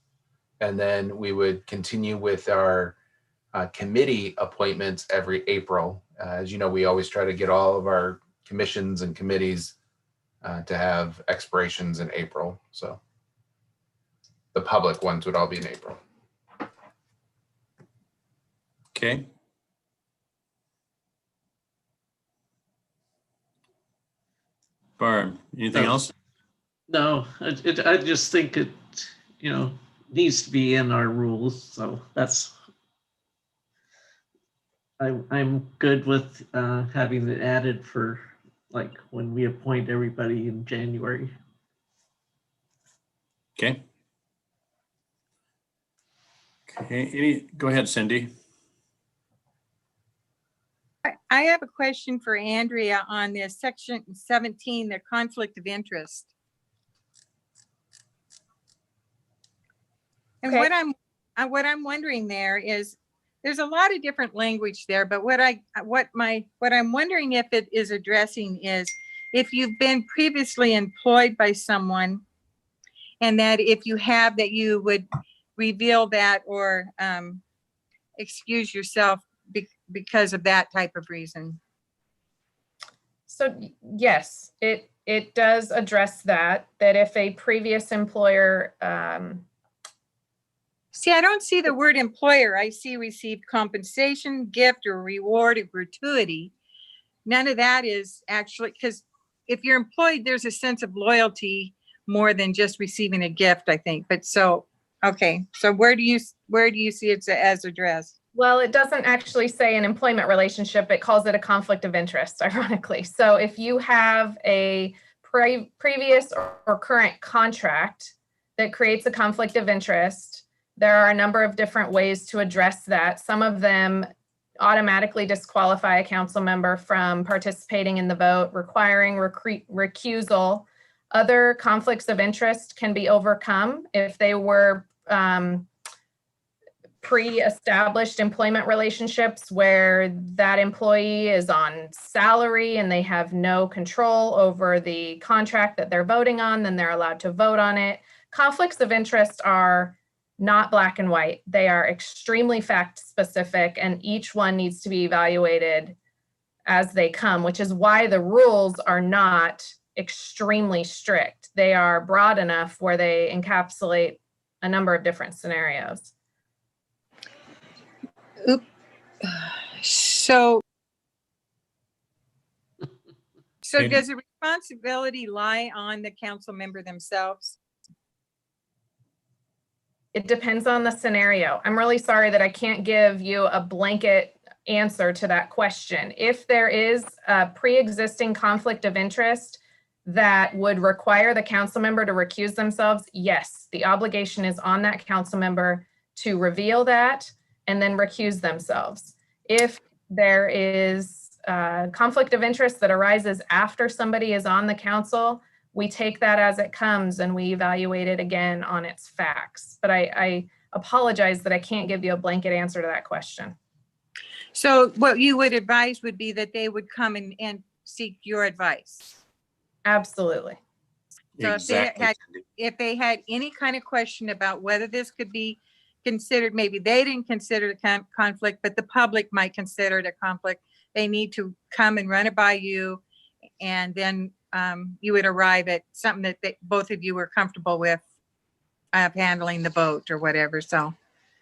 And then we would continue with our committee appointments every April. As you know, we always try to get all of our commissions and committees to have expirations in April. So the public ones would all be in April. Okay. Barb, anything else? No, I just think it, needs to be in our rules. So that's, I'm good with having it added for like when we appoint everybody in January. Okay. Okay, go ahead, Cindy. I have a question for Andrea on this section 17, the conflict of interest. And Okay. what I'm wondering there is, there's a lot of different language there, but what I'm wondering if it is addressing is if you've been previously employed by someone, and that if you have, that you would reveal that or excuse yourself because of that type of reason. So yes, it does address that if a previous employer, See, I don't see the word employer. I see received compensation, gift, or reward, or gratuity. None of that is actually, because if you're employed, there's a sense of loyalty more than just receiving a gift, I think. But so, okay. So where do you see it as addressed? well, it doesn't actually say an employment relationship. It calls it a conflict of interest, ironically. So if you have a previous or current contract that creates a conflict of interest, there are a number of different ways to address that. Some of them automatically disqualify a council member from participating in the vote, requiring recusal. Other conflicts of interest can be overcome if they were pre-established employment relationships where that employee is on salary and they have no control over the contract that they're voting on, then they're allowed to vote on it. Conflicts of interest are not black and white. They are extremely fact specific, and each one needs to be evaluated as they come, which is why the rules are not extremely strict. They are broad enough where they encapsulate a number of different scenarios. So So Okay. does the responsibility lie on the council member themselves? It depends on the scenario. I'm really sorry that I can't give you a blanket answer to that question. If there is a pre-existing conflict of interest that would require the council member to recuse themselves, yes, the obligation is on that council member to reveal that and then recuse themselves. If there is a conflict of interest that arises after somebody is on the council, we take that as it comes and we evaluate it again on its facts. But I apologize that I can't give you a blanket answer to that question. So what you would advise would be that they would come and seek your advice. Absolutely. So Exactly. if they had any kind of question about whether this could be considered, maybe they didn't consider the conflict, but the public might consider it a conflict, they need to come and run it by you. And then you would arrive at something that both of you were comfortable with handling the vote or whatever. So.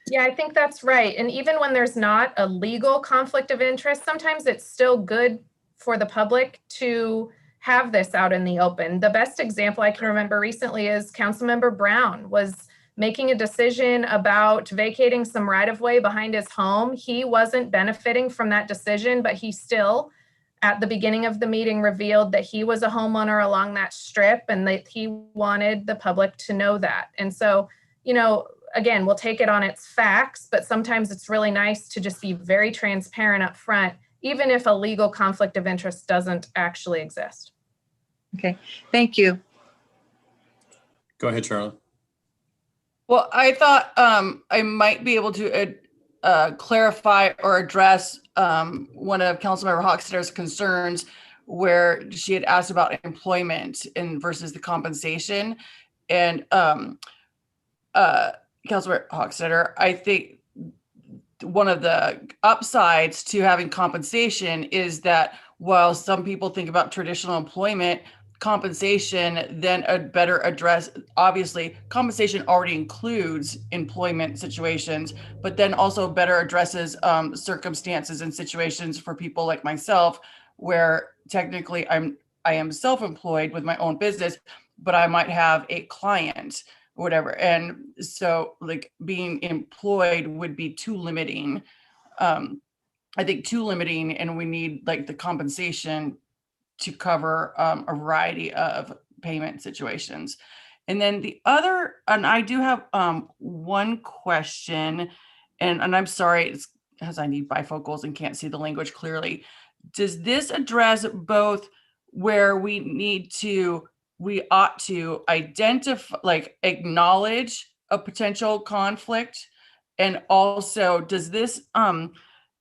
Yeah, I think that's right. And even when there's not a legal conflict of interest, sometimes it's still good for the public to have this out in the open. The best example I can remember recently is Councilmember Brown was making a decision about vacating some right-of-way behind his home. He wasn't benefiting from that decision, but he still, at the beginning of the meeting, revealed that he was a homeowner along that strip and that he wanted the public to know that. And so, you know, again, we'll take it on its facts, but sometimes it's really nice to just be very transparent up front, even if a legal conflict of interest doesn't actually exist. Okay, thank you. Go ahead, Charlotte. Well, I thought I might be able to clarify or address one of Councilmember Hochstadter's concerns, where she had asked about employment and versus the compensation. And Councilmember Hochstadter, I think one of the upsides to having compensation is that while some people think about traditional employment, compensation then a better address, obviously compensation already includes employment situations, but then also better addresses circumstances and situations for people like myself, where technically I am self-employed with my own business, but I might have a client or whatever. And so like being employed would be too limiting. I think too limiting, and we need like the compensation to cover a variety of payment situations. And then the other, and I do have one question, and I'm sorry, it's because I need bifocals and can't see the language clearly. Does this address both where we ought to identify, like acknowledge a potential conflict? And also, does this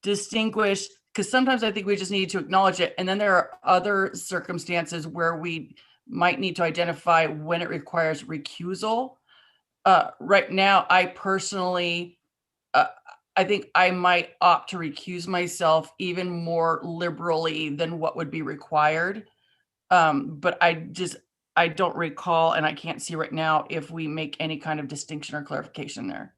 distinguish, because sometimes I think we just need to acknowledge it. And then there are other circumstances where we might need to identify when it requires recusal. Right now, I personally, I think I might opt to recuse myself even more liberally than what would be required. But I don't recall, and I can't see right now if we make any kind of distinction or clarification there.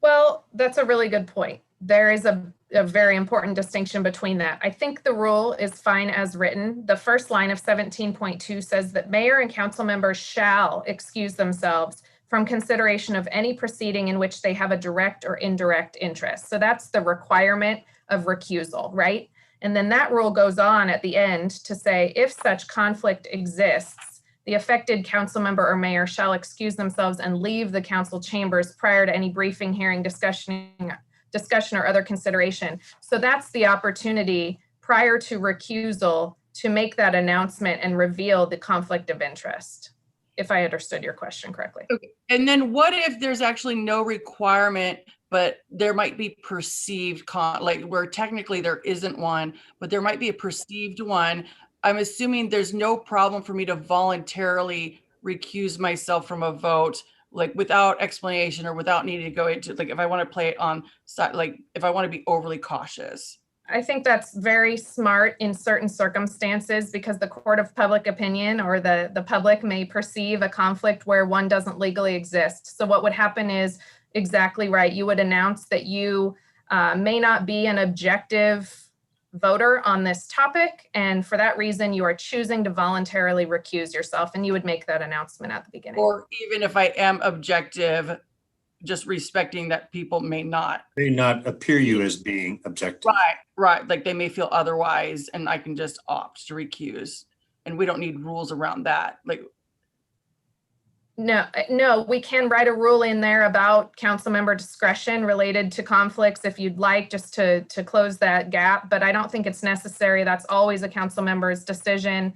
Well, that's a really good point. There is a very important distinction between that. I think the rule is fine as written. The first line of 17.2 says that mayor and council members shall excuse themselves from consideration of any proceeding in which they have a direct or indirect interest. So that's the requirement of recusal, right? And then that rule goes on at the end to say, if such conflict exists, the affected council member or mayor shall excuse themselves and leave the council chambers prior to any briefing, hearing, discussion, or other consideration. So that's the opportunity prior to recusal to make that announcement and reveal the conflict of interest, if I understood your question correctly. Okay. And then what if there's actually no requirement, but there might be perceived like where technically there isn't one, but there might be a perceived one. I'm assuming there's no problem for me to voluntarily recuse myself from a vote, like without explanation or without needing to go into, like if I want to play it on, like if I want to be overly cautious. I think that's very smart in certain circumstances because the court of public opinion or the public may perceive a conflict where one doesn't legally exist. So what would happen is exactly right. You would announce that you may not be an objective voter on this topic. And for that reason, you are choosing to voluntarily recuse yourself, and you would make that announcement at the beginning. Or even if I am objective, just respecting that people may not. May not appear you as being objective. Right. Like they may feel otherwise, and I can just opt to recuse. And we don't need rules around that. Like, No, we can write a rule in there about council member discretion related to conflicts if you'd like, just to close that gap, but I don't think it's necessary. That's always a council member's decision.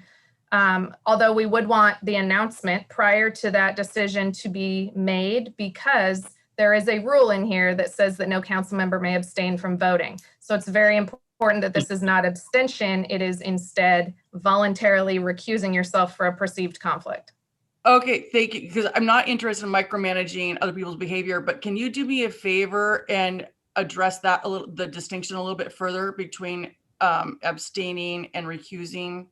Although we would want the announcement prior to that decision to be made, because there is a rule in here that says that no council member may abstain from voting. So it's very important that this is not abstention. It is instead voluntarily recusing yourself for a perceived conflict. okay, thank you. Because I'm not interested in micromanaging other people's behavior, but can you do me a favor and address that the distinction a little bit further between abstaining and recusing?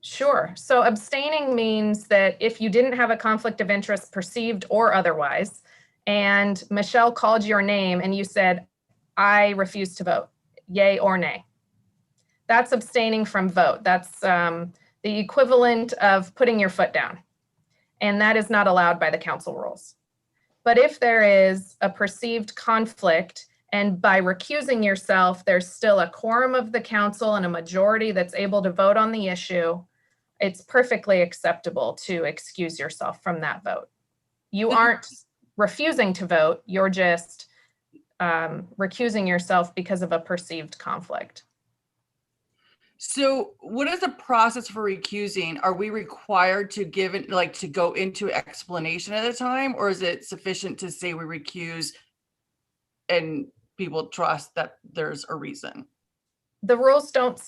Sure. So abstaining means that if you didn't have a conflict of interest perceived or otherwise, and Michelle called your name and you said, I refuse to vote, yay or nay. That's abstaining from vote. That's the equivalent of putting your foot down. And that is not allowed by the council rules. But if there is a perceived conflict, and by recusing yourself, there's still a quorum of the council and a majority that's able to vote on the issue, it's perfectly acceptable to excuse yourself from that vote. You aren't refusing to vote, you're just recusing yourself because of a perceived conflict. So what is the process for recusing? Are we required to give it, like, to go into explanation at a time, or is it sufficient to say we recuse and people trust that there's a reason? The rules don't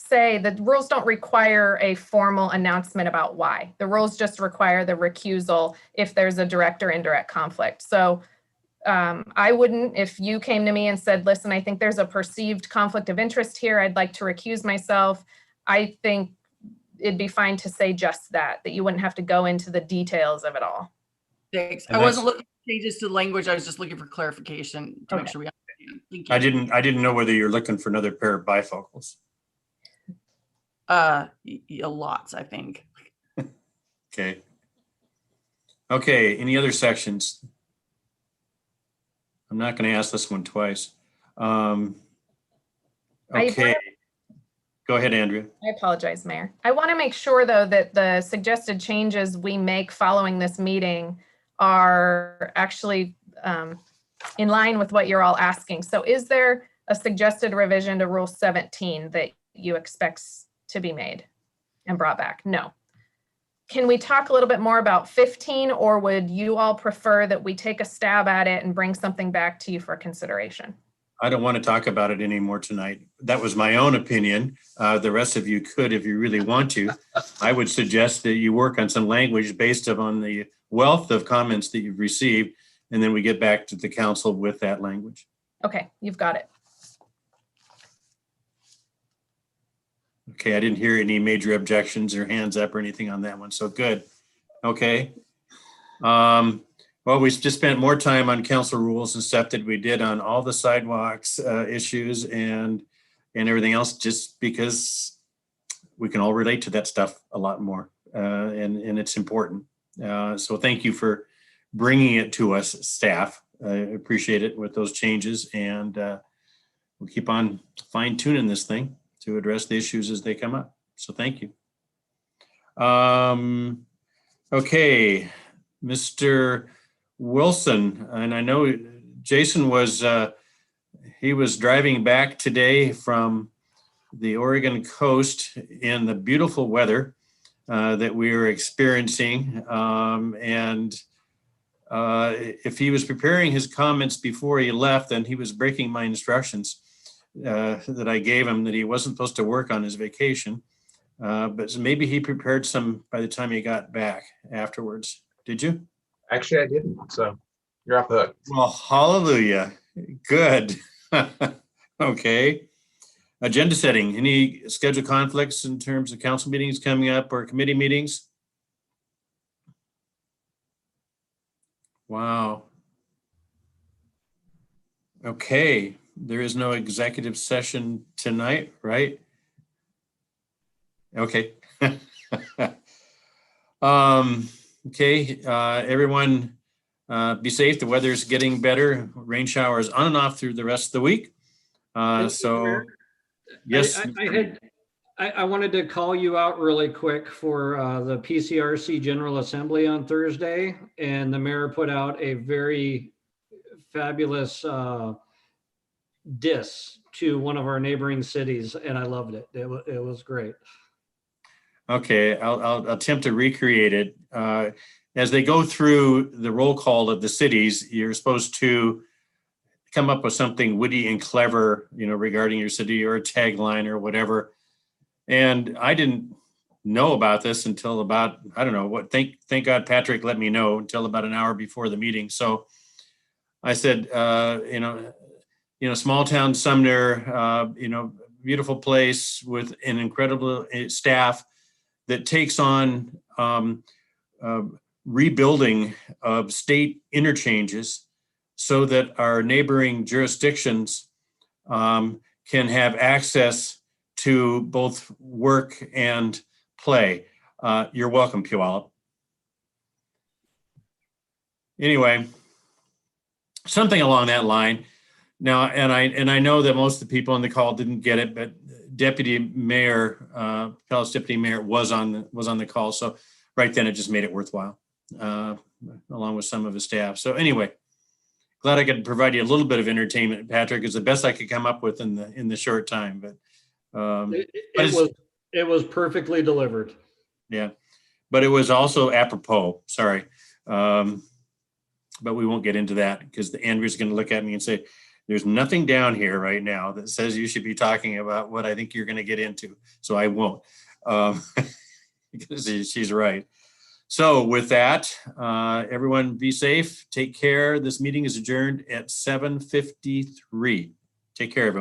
require a formal announcement about why. The rules just require the recusal if there's a direct or indirect conflict. So I wouldn't, if you came to me and said, listen, I think there's a perceived conflict of interest here, I'd like to recuse myself. I think it'd be fine to say just that you wouldn't have to go into the details of it all. Thanks. I wasn't looking for changes to language. I was just looking for clarification to make sure we understand. Thank you. I didn't know whether you're looking for another pair of bifocals. Lots, I think. Okay. Okay, any other sections? I'm not going to ask this one twice. Okay. Go ahead, Andrea. I apologize, Mayor. I want to make sure, though, that the suggested changes we make following this meeting are actually in line with what you're all asking. So is there a suggested revision to Rule 17 that you expect to be made and brought back? No. Can we talk a little bit more about 15, or would you all prefer that we take a stab at it and bring something back to you for consideration? I don't want to talk about it anymore tonight. That was my own opinion. The rest of you could, if you really want to. I would suggest that you work on some language based upon the wealth of comments that you've received, and then we get back to the council with that language. Okay, you've got it. Okay, I didn't hear any major objections or hands up or anything on that one, so good. Okay. Well, we just spent more time on council rules and stuff that we did on all the sidewalks issues and everything else, just because we can all relate to that stuff a lot more, and it's important. So thank you for bringing it to us, staff. I appreciate it with those changes, and we'll keep on fine tuning this thing to address the issues as they come up. So thank you. Okay, Mr. Wilson, and I know Jason was, he was driving back today from the Oregon coast in the beautiful weather that we are experiencing. If he was preparing his comments before he left, then he was breaking my instructions that I gave him that he wasn't supposed to work on his vacation. But maybe he prepared some by the time he got back afterwards. Did you? Actually, I didn't. So you're off the hook. Well, hallelujah. Good. Okay. Agenda setting. Any scheduled conflicts in terms of council meetings coming up or committee meetings? Wow. Okay. There is no executive session tonight, right? Okay. Okay, everyone, be safe. The weather's getting better. Rain showers on and off through the rest of the week. So, yes. I wanted to call you out really quick for the PCRC General Assembly on Thursday, and the mayor put out a very fabulous diss to one of our neighboring cities, and I loved it. It was great. Okay, I'll attempt to recreate it. As they go through the roll call of the cities, you're supposed to come up with something witty and clever, regarding your city, or a tagline or whatever. And I didn't know about this until about, I don't know what, thank God Patrick let me know until about an hour before the meeting. So I said, small town Sumner, beautiful place with an incredible staff that takes on rebuilding of state interchanges so that our neighboring jurisdictions can have access to both work and play. You're welcome, Puyallup. Anyway, something along that line. Now, and I know that most of the people on the call didn't get it, but Deputy Mayor, Palace Deputy Mayor was on the call. So right then it just made it worthwhile, along with some of his staff. So anyway, glad I could provide you a little bit of entertainment, Patrick. Is the best I could come up with in the short time, but it was perfectly delivered. Yeah, but it was also apropos. Sorry, but we won't get into that because Andrew's going to look at me and say, "There's nothing down here right now that says you should be talking about what I think you're going to get into." So I won't, because she's right. So with that, everyone be safe. Take care. This meeting is adjourned at 7:53. Take care, everyone.